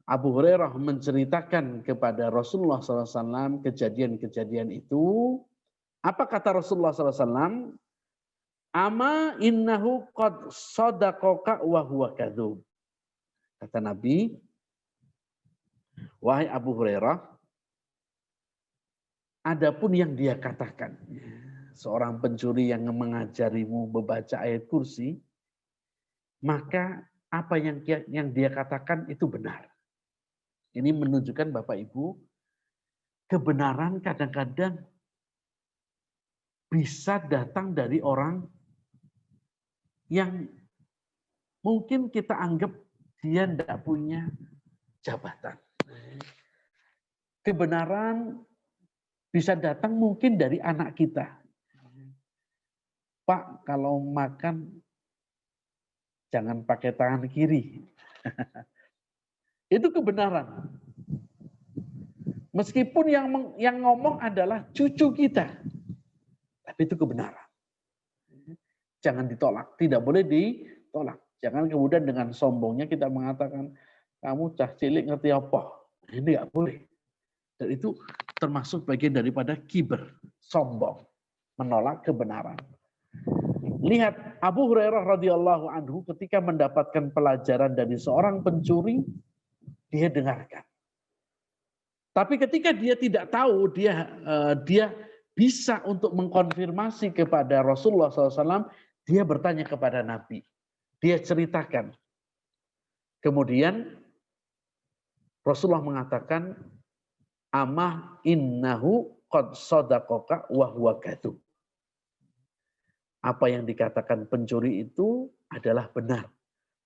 Abu Hurairah menceritakan kepada Rasulullah SAW kejadian-kejadian itu. Apa kata Rasulullah SAW? Ama innahu qad sadaqaka wa huwa kadzub. Kata Nabi, wahai Abu Hurairah, adapun yang dia katakan, seorang pencuri yang mengajarimu membaca ayat kursi, maka apa yang dia katakan itu benar. Ini menunjukkan Bapak Ibu, kebenaran kadang-kadang bisa datang dari orang yang mungkin kita anggap dia tidak punya jabatan. Kebenaran bisa datang mungkin dari anak kita. Pak, kalau makan jangan pakai tangan kiri. Itu kebenaran. Meskipun yang ngomong adalah cucu kita. Tapi itu kebenaran. Jangan ditolak. Tidak boleh ditolak. Jangan kemudian dengan sombongnya kita mengatakan, kamu cah cilik ngerti apa? Ini nggak boleh. Dan itu termasuk bagian daripada kiber, sombong, menolak kebenaran. Lihat Abu Hurairah radhiyallahu anhu ketika mendapatkan pelajaran dari seorang pencuri, dia dengarkan. Tapi ketika dia tidak tahu, dia bisa untuk mengkonfirmasi kepada Rasulullah SAW, dia bertanya kepada Nabi. Dia ceritakan. Kemudian Rasulullah mengatakan, Amah innahu qad sadaqaka wa huwa kadzub. Apa yang dikatakan pencuri itu adalah benar.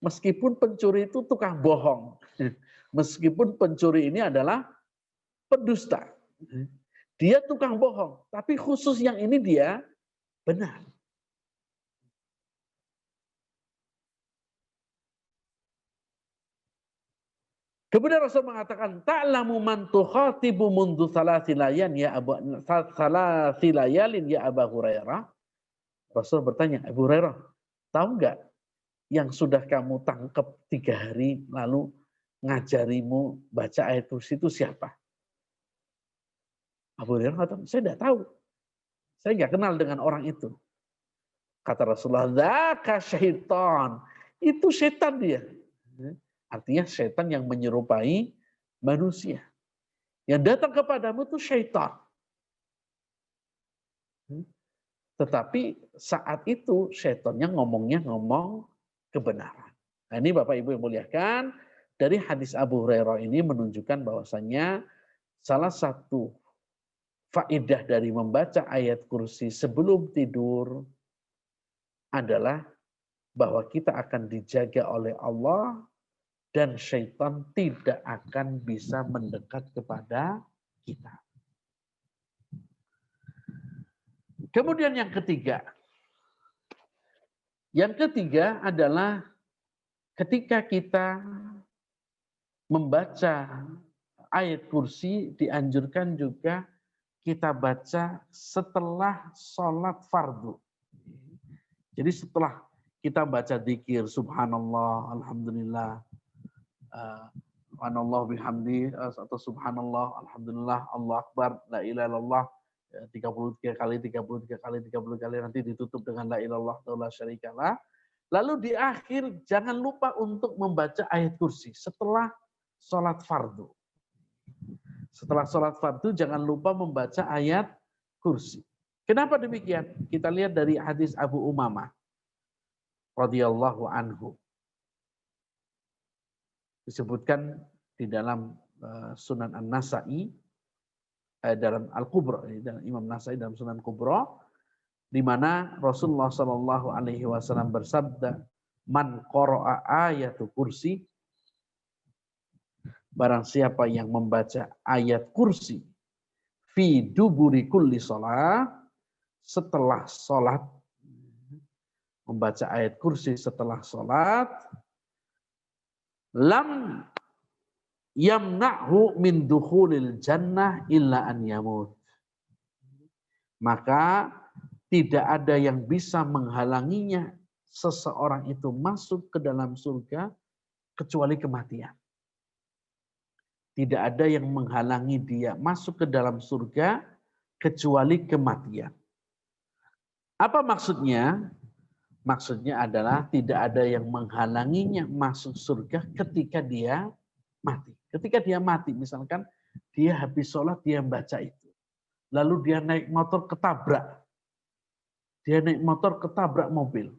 Meskipun pencuri itu tukang bohong. Meskipun pencuri ini adalah pendusta. Dia tukang bohong. Tapi khusus yang ini dia benar. Kemudian Rasul mengatakan, ta'lamu man tukhatibu mundu salasilayan ya salasilayalin ya Abu Hurairah. Rasul bertanya, Abu Hurairah, tahu nggak yang sudah kamu tangkap 3 hari lalu ngajarimu baca ayat kursi itu siapa? Abu Hurairah mengatakan, saya tidak tahu. Saya nggak kenal dengan orang itu. Kata Rasulullah, dzaka syaitan. Itu setan dia. Artinya setan yang menyerupai manusia. Yang datang kepadamu itu syaitan. Tetapi saat itu syaitannya ngomong kebenaran. Nah, ini Bapak Ibu yang muliakan, dari hadis Abu Hurairah ini menunjukkan bahwasannya salah satu faedah dari membaca ayat kursi sebelum tidur adalah bahwa kita akan dijaga oleh Allah dan syaitan tidak akan bisa mendekat kepada kita. Kemudian yang ketiga. Yang ketiga adalah ketika kita membaca ayat kursi dianjurkan juga kita baca setelah sholat fardu. Jadi setelah kita baca dzikir subhanallah, alhamdulillah, subhanallah bihamdi atau subhanallah, alhamdulillah, Allah akbar, la ilaha illallah 33 kali, 33 kali, 30 kali, nanti ditutup dengan la ilallah la syarikalah. Lalu di akhir jangan lupa untuk membaca ayat kursi setelah sholat fardu. Setelah sholat fardu jangan lupa membaca ayat kursi. Kenapa demikian? Kita lihat dari hadis Abu Umamah radhiyallahu anhu. Disebutkan di dalam Sunan An-Nasa'i, dalam Al-Kubra, dalam Imam Nasai dalam Sunan Kubra, di mana Rasulullah Shallallahu Alaihi Wasallam bersabda, "Man qara'a ayatul kursi, barang siapa yang membaca ayat kursi fi duburi kulli sholat, setelah sholat, membaca ayat kursi setelah sholat, lam yamna'hu min dukhulil jannah illa an yamut." Maka tidak ada yang bisa menghalanginya seseorang itu masuk ke dalam surga kecuali kematian. Tidak ada yang menghalangi dia masuk ke dalam surga kecuali kematian. Apa maksudnya? Maksudnya adalah tidak ada yang menghalanginya masuk surga ketika dia mati. Ketika dia mati, misalkan dia habis sholat, dia baca itu. Lalu dia naik motor ketabrak. Dia naik motor ketabrak mobil.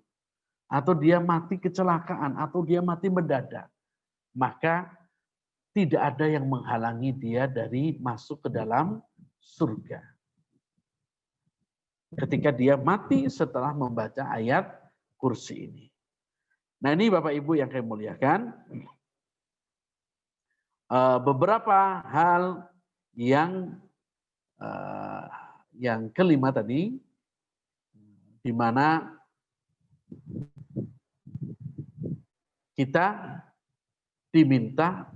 Atau dia mati kecelakaan, atau dia mati mendadak. Maka tidak ada yang menghalangi dia dari masuk ke dalam surga. Ketika dia mati setelah membaca ayat kursi ini. Nah ini Bapak Ibu yang saya muliakan. Beberapa hal yang kelima tadi, di mana kita diminta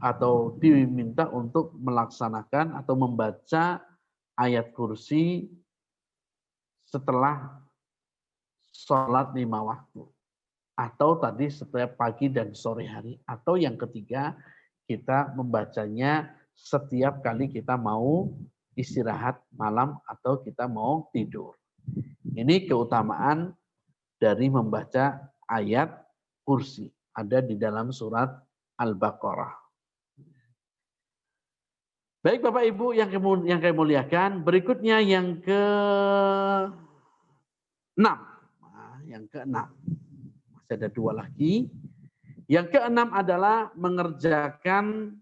untuk melaksanakan atau membaca ayat kursi setelah sholat 5 waktu. Atau tadi setiap pagi dan sore hari. Atau yang ketiga, kita membacanya setiap kali kita mau istirahat malam atau kita mau tidur. Ini keutamaan dari membaca ayat kursi. Ada di dalam surat Al-Baqarah. Baik Bapak Ibu yang kami muliakan, berikutnya yang ke-6. Yang ke-6. Masih ada 2 lagi. Yang ke-6 adalah mengerjakan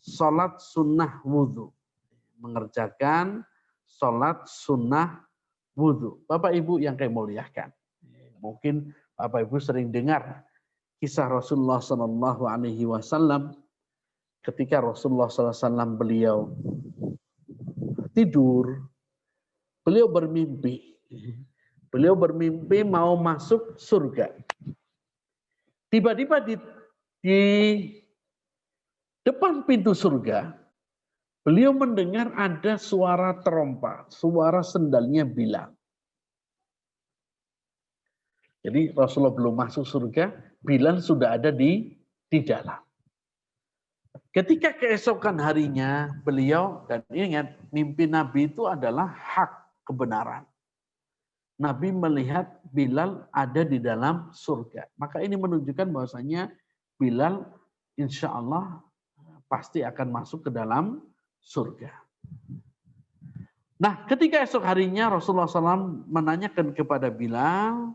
sholat sunnah wudhu. Mengerjakan sholat sunnah wudhu. Bapak Ibu yang kami muliakan. Mungkin Bapak Ibu sering dengar kisah Rasulullah Sallallahu Alaihi Wasallam ketika Rasulullah SAW beliau tidur, beliau bermimpi. Beliau bermimpi mau masuk surga. Tiba-tiba di depan pintu surga, beliau mendengar ada suara terompa, suara sendalnya Bilal. Jadi Rasulullah belum masuk surga, Bilal sudah ada di dalam. Ketika keesokan harinya beliau, dan ingat mimpi Nabi itu adalah hak kebenaran. Nabi melihat Bilal ada di dalam surga. Maka ini menunjukkan bahwasanya Bilal insya Allah pasti akan masuk ke dalam surga. Nah ketika esok harinya Rasulullah SAW menanyakan kepada Bilal,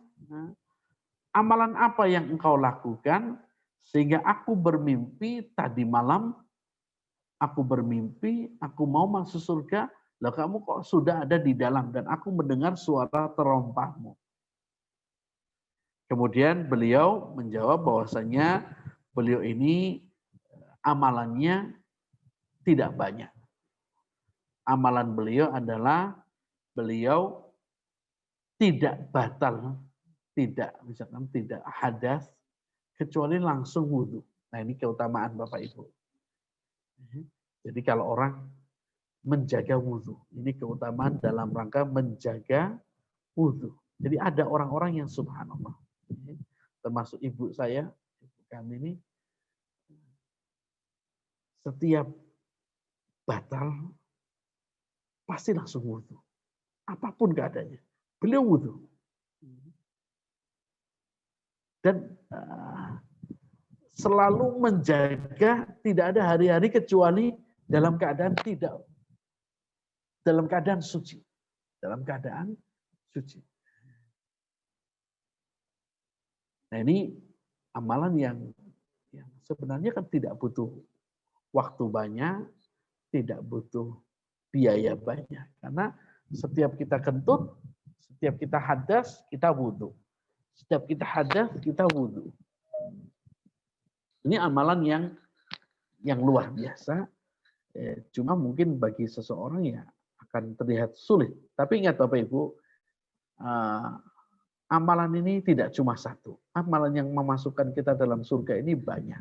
amalan apa yang engkau lakukan sehingga aku bermimpi tadi malam, aku bermimpi, aku mau masuk surga, lah kamu kok sudah ada di dalam dan aku mendengar suara terompahmu. Kemudian beliau menjawab bahwasanya beliau ini amalannya tidak banyak. Amalan beliau adalah beliau tidak batal, misalkan tidak hadas, kecuali langsung wudhu. Nah ini keutamaan Bapak Ibu. Jadi kalau orang menjaga wudhu, ini keutamaan dalam rangka menjaga wudhu. Jadi ada orang-orang yang subhanallah, termasuk ibu saya, ibu kami ini, setiap batal pasti langsung wudhu. Apapun keadaannya, beliau wudhu. Dan selalu menjaga tidak ada hari-hari kecuali dalam keadaan suci. Dalam keadaan suci. Nah ini amalan yang sebenarnya kan tidak butuh waktu banyak, tidak butuh biaya banyak. Karena setiap kita kentut, Setiap kita hadas, kita wudhu. Setiap kita hadas, kita wudhu. Ini amalan yang luar biasa. Cuma mungkin bagi seseorang ya akan terlihat sulit. Tapi ingat Bapak Ibu, amalan ini tidak cuma satu. Amalan yang memasukkan kita dalam surga ini banyak.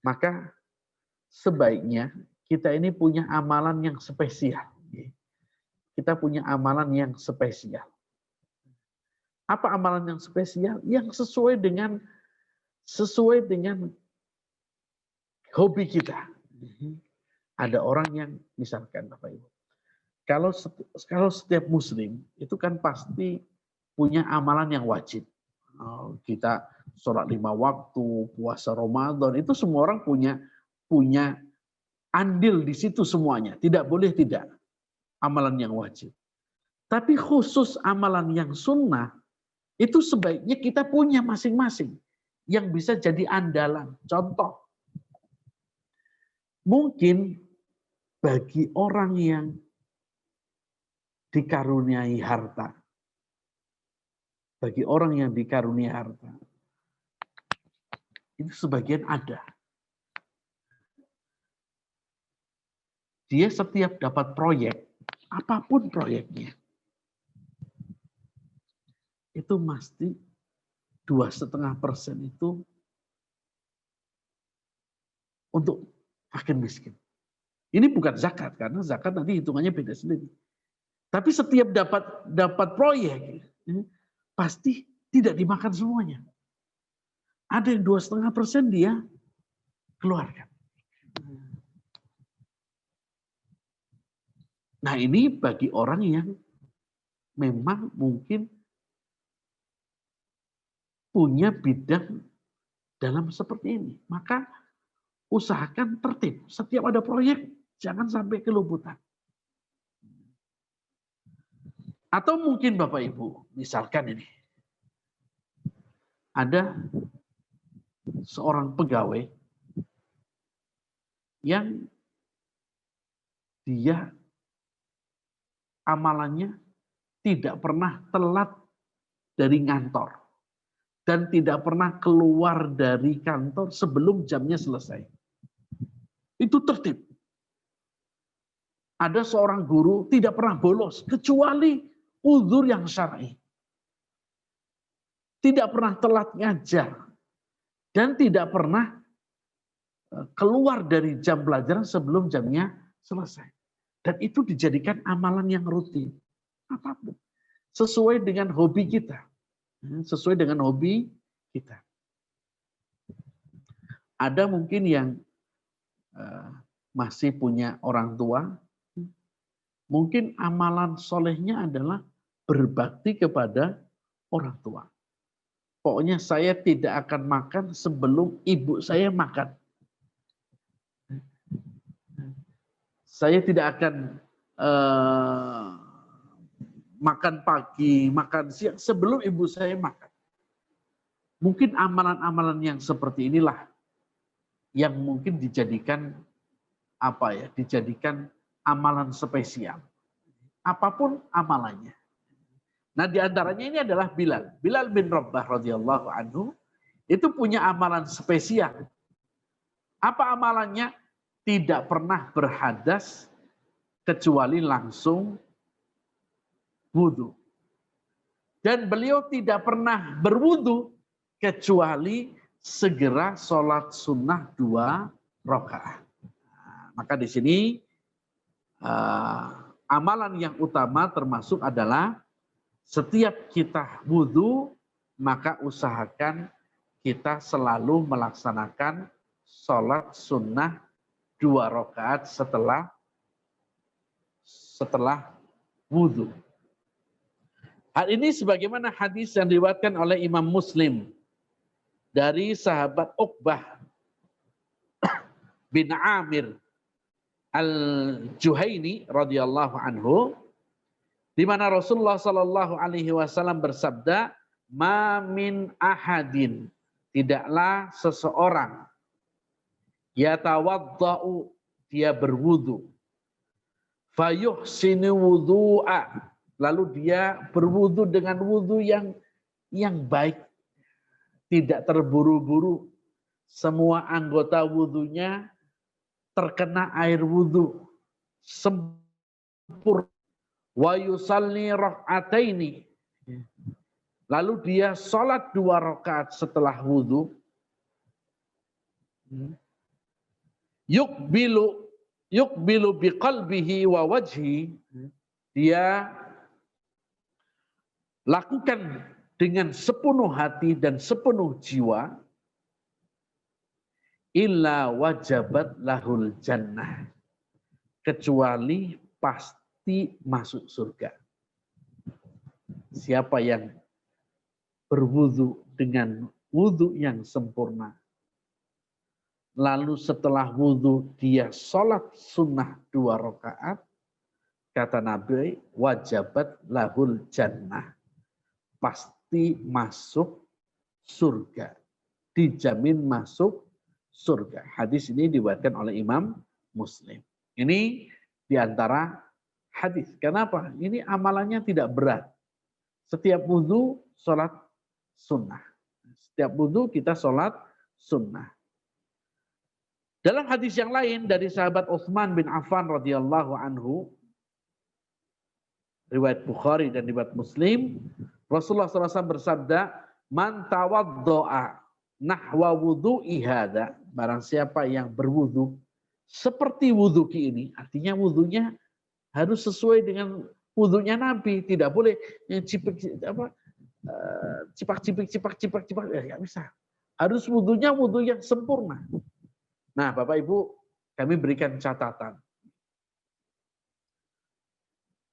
Maka sebaiknya kita ini punya amalan yang spesial. Kita punya amalan yang spesial. Apa amalan yang spesial? Yang sesuai dengan hobi kita. Ada orang yang misalkan Bapak Ibu, kalau setiap muslim itu kan pasti punya amalan yang wajib. Kita sholat 5 waktu, puasa Ramadan, itu semua orang punya andil di situ semuanya. Tidak boleh tidak amalan yang wajib. Tapi khusus amalan yang sunnah, itu sebaiknya kita punya masing-masing yang bisa jadi andalan. Contoh, mungkin bagi orang yang dikaruniai harta, itu sebagian ada. Dia setiap dapat proyek, apapun proyeknya, itu mesti 2,5% itu untuk fakir miskin. Ini bukan zakat, karena zakat nanti hitungannya beda sendiri. Tapi setiap dapat proyek, pasti tidak dimakan semuanya. Ada yang 2,5% dia keluarkan. Nah ini bagi orang yang memang mungkin punya bidang dalam seperti ini. Maka usahakan tertib. Setiap ada proyek, jangan sampai keluputan. Atau mungkin Bapak Ibu, misalkan ini, ada seorang pegawai yang dia amalannya tidak pernah telat dari kantor dan tidak pernah keluar dari kantor sebelum jamnya selesai. Itu tertib. Ada seorang guru tidak pernah bolos kecuali uzur yang syar'i. Tidak pernah telat ngajar dan tidak pernah keluar dari jam pelajaran sebelum jamnya selesai. Dan itu dijadikan amalan yang rutin. Apapun. Sesuai dengan hobi kita. Sesuai dengan hobi kita. Ada mungkin yang masih punya orang tua. Mungkin amalan solehnya adalah berbakti kepada orang tua. Pokoknya saya tidak akan makan sebelum ibu saya makan. Saya tidak akan makan pagi, makan siang sebelum ibu saya makan. Mungkin amalan-amalan yang seperti inilah yang mungkin dijadikan dijadikan amalan spesial. Apapun amalannya. Nah, di antaranya ini adalah Bilal. Bilal bin Rabah radhiyallahu anhu itu punya amalan spesial. Apa amalannya? Tidak pernah berhadas kecuali langsung wudhu. Dan beliau tidak pernah berwudhu kecuali segera sholat sunnah 2 rakaat. Maka di sini amalan yang utama termasuk adalah setiap kita wudhu, maka usahakan kita selalu melaksanakan sholat sunnah 2 rakaat setelah wudhu. Hal ini sebagaimana hadis yang diriwayatkan oleh Imam Muslim dari sahabat Uqbah bin Amir Al-Juhaini radhiyallahu anhu, di mana Rasulullah sallallahu alaihi wasallam bersabda, "Ma min ahadin," tidaklah seseorang, yatawaddau, dia berwudu, fayuhsinu wudu'a, lalu dia berwudu dengan wudu yang baik, tidak terburu-buru. Semua anggota wudunya terkena air wudu sempurna. Wa yusalli rak'ataini. Lalu dia sholat 2 rakaat setelah wudu. Yukbilu biqalbihi wa wajhi. Dia lakukan dengan sepenuh hati dan sepenuh jiwa. Illa wajabat lahul jannah. Kecuali pasti masuk surga. Siapa yang berwudu dengan wudu yang sempurna, lalu setelah wudu dia sholat sunnah 2 rakaat, kata Nabi, wajabat lahul jannah. Pasti masuk surga. Dijamin masuk surga. Hadis ini diriwayatkan oleh Imam Muslim. Ini diantara hadis. Kenapa? Ini amalannya tidak berat. Setiap wudu sholat sunnah. Setiap wudu kita sholat sunnah. Dalam hadis yang lain dari sahabat Utsman bin Affan radhiyallahu anhu, riwayat Bukhari dan riwayat Muslim, Rasulullah SAW bersabda, "Man tawaddo'a nahwa wudu'i hadza," barang siapa yang berwudu seperti wuduki ini, artinya wudunya harus sesuai dengan wudunya Nabi, tidak boleh yang cipak-cipik, ya nggak bisa. Harus wudunya wudu yang sempurna. Nah, Bapak Ibu, kami berikan catatan.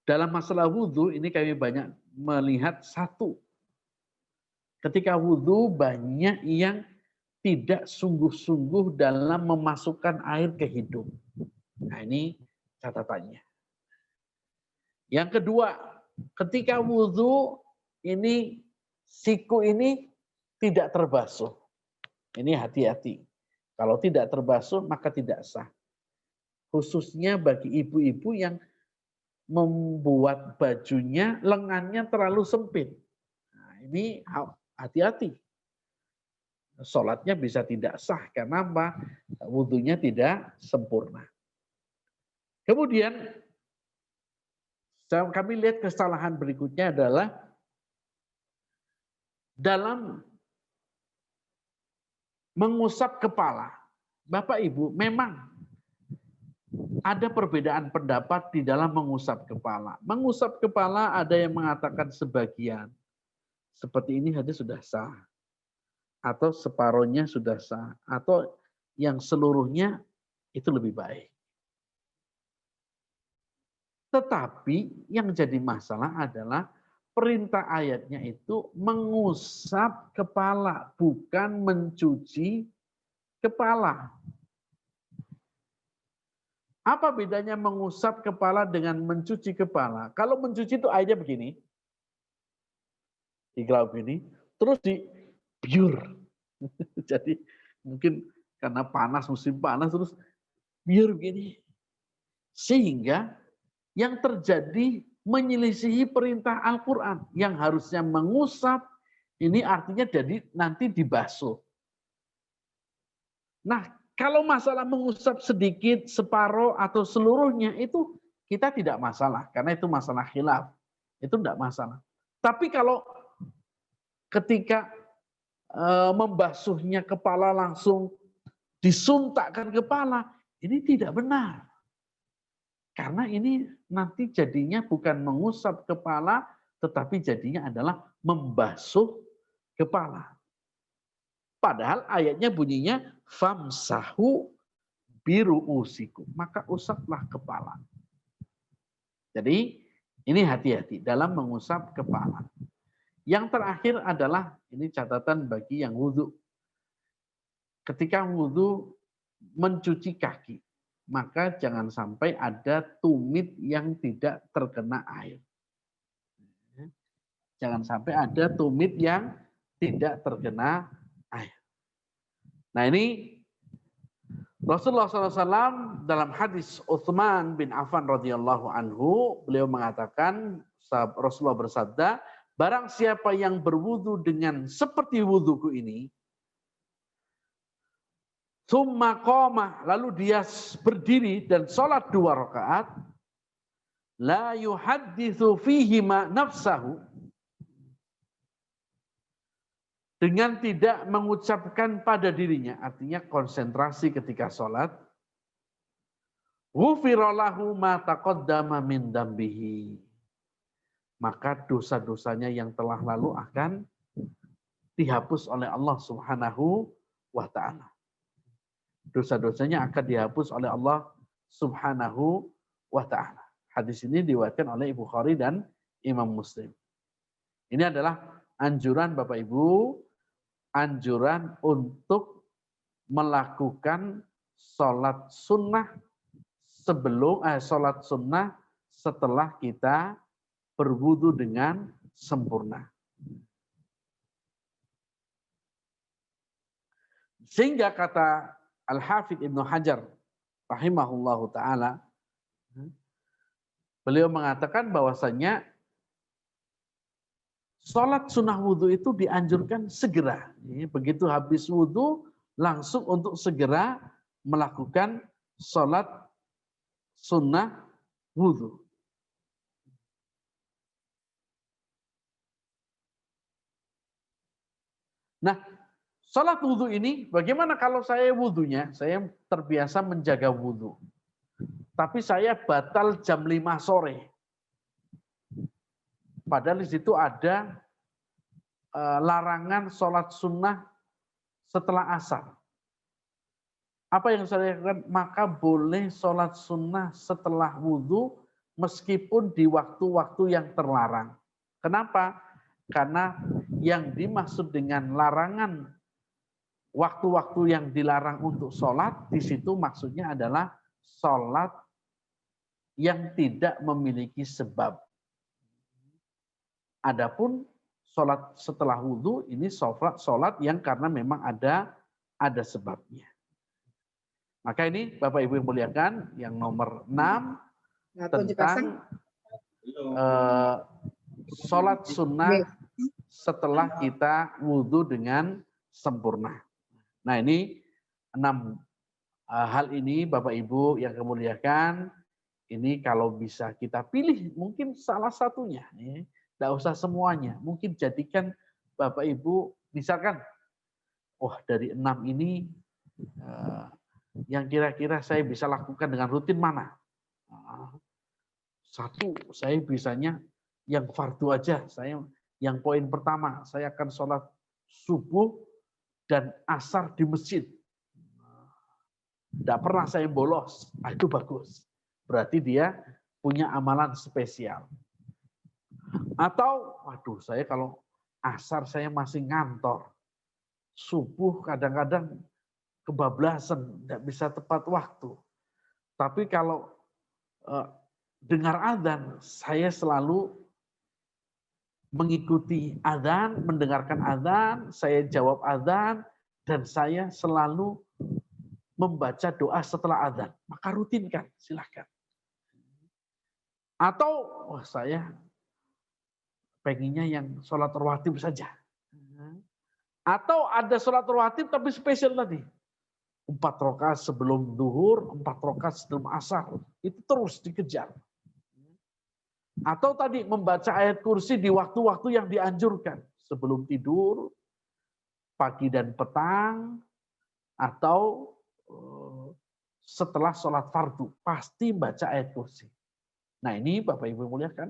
Dalam masalah wudu ini kami banyak melihat satu. Ketika wudu banyak yang tidak sungguh-sungguh dalam memasukkan air ke hidung. Nah, ini catatannya. Yang kedua, ketika wudu ini siku ini tidak terbasuh. Ini hati-hati. Kalau tidak terbasuh maka tidak sah. Khususnya bagi ibu-ibu yang membuat bajunya lengannya terlalu sempit. Nah, ini hati-hati. Sholatnya bisa tidak sah karena apa? Wudunya tidak sempurna. Kemudian kami lihat kesalahan berikutnya adalah dalam mengusap kepala. Bapak Ibu, memang ada perbedaan pendapat di dalam mengusap kepala. Mengusap kepala ada yang mengatakan sebagian. Seperti ini hadis sudah sah. Atau separohnya sudah sah, atau yang seluruhnya itu lebih baik. Tetapi yang jadi masalah adalah perintah ayatnya itu mengusap kepala, bukan mencuci kepala. Apa bedanya mengusap kepala dengan mencuci kepala? Kalau mencuci itu airnya begini, digelap begini, terus biur. Jadi mungkin karena panas, musim panas, terus biur begini. Sehingga yang terjadi menyelisihi perintah Al-Quran. Yang harusnya mengusap, ini artinya jadi nanti dibasuh. Nah, kalau masalah mengusap sedikit, separoh, atau seluruhnya, itu kita tidak masalah. Karena itu masalah khilaf. Itu tidak masalah. Tapi kalau ketika membasuhnya kepala langsung disuntakkan kepala, ini tidak benar. Karena ini nanti jadinya bukan mengusap kepala, tetapi jadinya adalah membasuh kepala. Padahal ayatnya bunyinya famsahu biru'usikum, maka usaplah kepala. Jadi ini hati-hati dalam mengusap kepala. Yang terakhir adalah, ini catatan bagi yang wudhu. Ketika wudhu mencuci kaki, maka jangan sampai ada tumit yang tidak terkena air. Jangan sampai ada tumit yang tidak terkena air. Nah, ini Rasulullah SAW dalam hadis Utsman bin Affan radhiyallahu anhu, beliau mengatakan Rasulullah bersabda, barang siapa yang berwudu dengan seperti wuduku ini, summa qoma, lalu dia berdiri dan sholat 2 rakaat, la yuhadditsu fihima nafsahu, dengan tidak mengucapkan pada dirinya, artinya konsentrasi ketika sholat, ghufira lahu ma taqaddama min dambihi, maka dosa-dosanya yang telah lalu akan dihapus oleh Allah Subhanahu wa taala. Dosa-dosanya akan dihapus oleh Allah Subhanahu wa taala. Hadis ini diriwayatkan oleh Imam Bukhari dan Imam Muslim. Ini adalah anjuran Bapak Ibu, anjuran untuk melakukan sholat sunnah sholat sunnah setelah kita berwudu dengan sempurna. Sehingga kata Al-Hafidz Ibnu Hajar rahimahullahu taala, beliau mengatakan bahwasanya sholat sunnah wudhu itu dianjurkan segera. Begitu habis wudhu langsung untuk segera melakukan sholat sunnah wudhu. Nah, sholat wudhu ini bagaimana kalau saya wudhunya? Saya terbiasa menjaga wudhu. Tapi saya batal jam 5 sore. Padahal di situ ada larangan sholat sunnah setelah asar. Apa yang saya lakukan? Maka boleh sholat sunnah setelah wudhu meskipun di waktu-waktu yang terlarang. Kenapa? Karena yang dimaksud dengan larangan waktu-waktu yang dilarang untuk sholat, di situ maksudnya adalah sholat yang tidak memiliki sebab. Adapun sholat setelah wudhu ini sholat yang karena memang ada sebabnya. Maka ini Bapak Ibu yang muliakan, yang nomor 6 tentang sholat sunnah setelah kita wudhu dengan sempurna. Nah ini 6 hal ini Bapak Ibu yang kemuliakan, ini kalau bisa kita pilih mungkin salah satunya. Tidak usah semuanya, mungkin jadikan Bapak Ibu misalkan, dari 6 ini yang kira-kira saya bisa lakukan dengan rutin mana? 1, saya bisanya yang fardu aja. Yang poin pertama, saya akan sholat subuh dan asar di masjid. Tidak pernah saya bolos, itu bagus. Berarti dia punya amalan spesial. Atau, saya kalau asar saya masih ngantor. Subuh kadang-kadang kebablasan, tidak bisa tepat waktu. Tapi kalau dengar adzan, saya selalu mengikuti adzan, mendengarkan adzan, saya jawab adzan, dan saya selalu membaca doa setelah adzan. Maka rutinkan, silahkan. Atau saya pengennya yang sholat rawatib saja. Atau ada sholat rawatib tapi spesial tadi. 4 rakaat sebelum zuhur, 4 rakaat sebelum asar. Itu terus dikejar. Atau tadi membaca ayat kursi di waktu-waktu yang dianjurkan. Sebelum tidur, pagi dan petang, atau setelah sholat fardu. Pasti baca ayat kursi. Nah ini Bapak Ibu muliakan,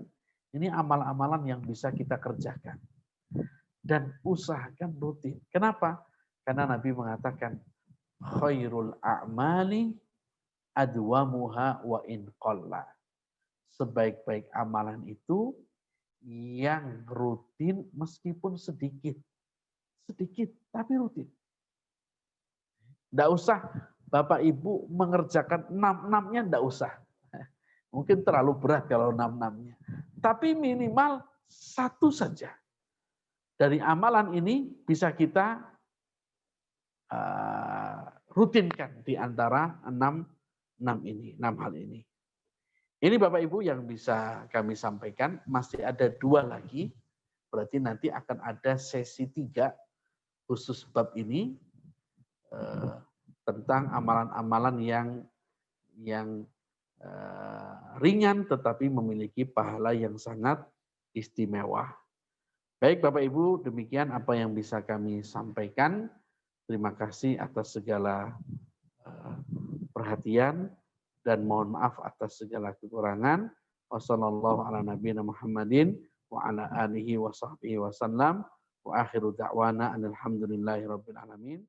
ini amal-amalan yang bisa kita kerjakan. Dan usahakan rutin. Kenapa? Karena Nabi mengatakan, khairul a'mali adwamuha wa in qalla. Sebaik-baik amalan itu yang rutin meskipun sedikit. Sedikit, tapi rutin. Tidak usah Bapak Ibu mengerjakan 6-6-nya, tidak usah. Mungkin terlalu berat kalau 6-6-nya. Tapi minimal 1 saja. Dari amalan ini bisa kita rutinkan di antara 6 hal ini. Ini Bapak Ibu yang bisa kami sampaikan, masih ada 2 lagi, berarti nanti akan ada sesi 3 khusus bab ini, tentang amalan-amalan yang ringan tetapi memiliki pahala yang sangat istimewa. Baik Bapak Ibu, demikian apa yang bisa kami sampaikan. Terima kasih atas segala perhatian dan mohon maaf atas segala kekurangan. Wassallallahu ala nabiyina Muhammadin wa ala alihi wa sahbihi wasallam wa akhiru da'wana alhamdulillahi rabbil alamin.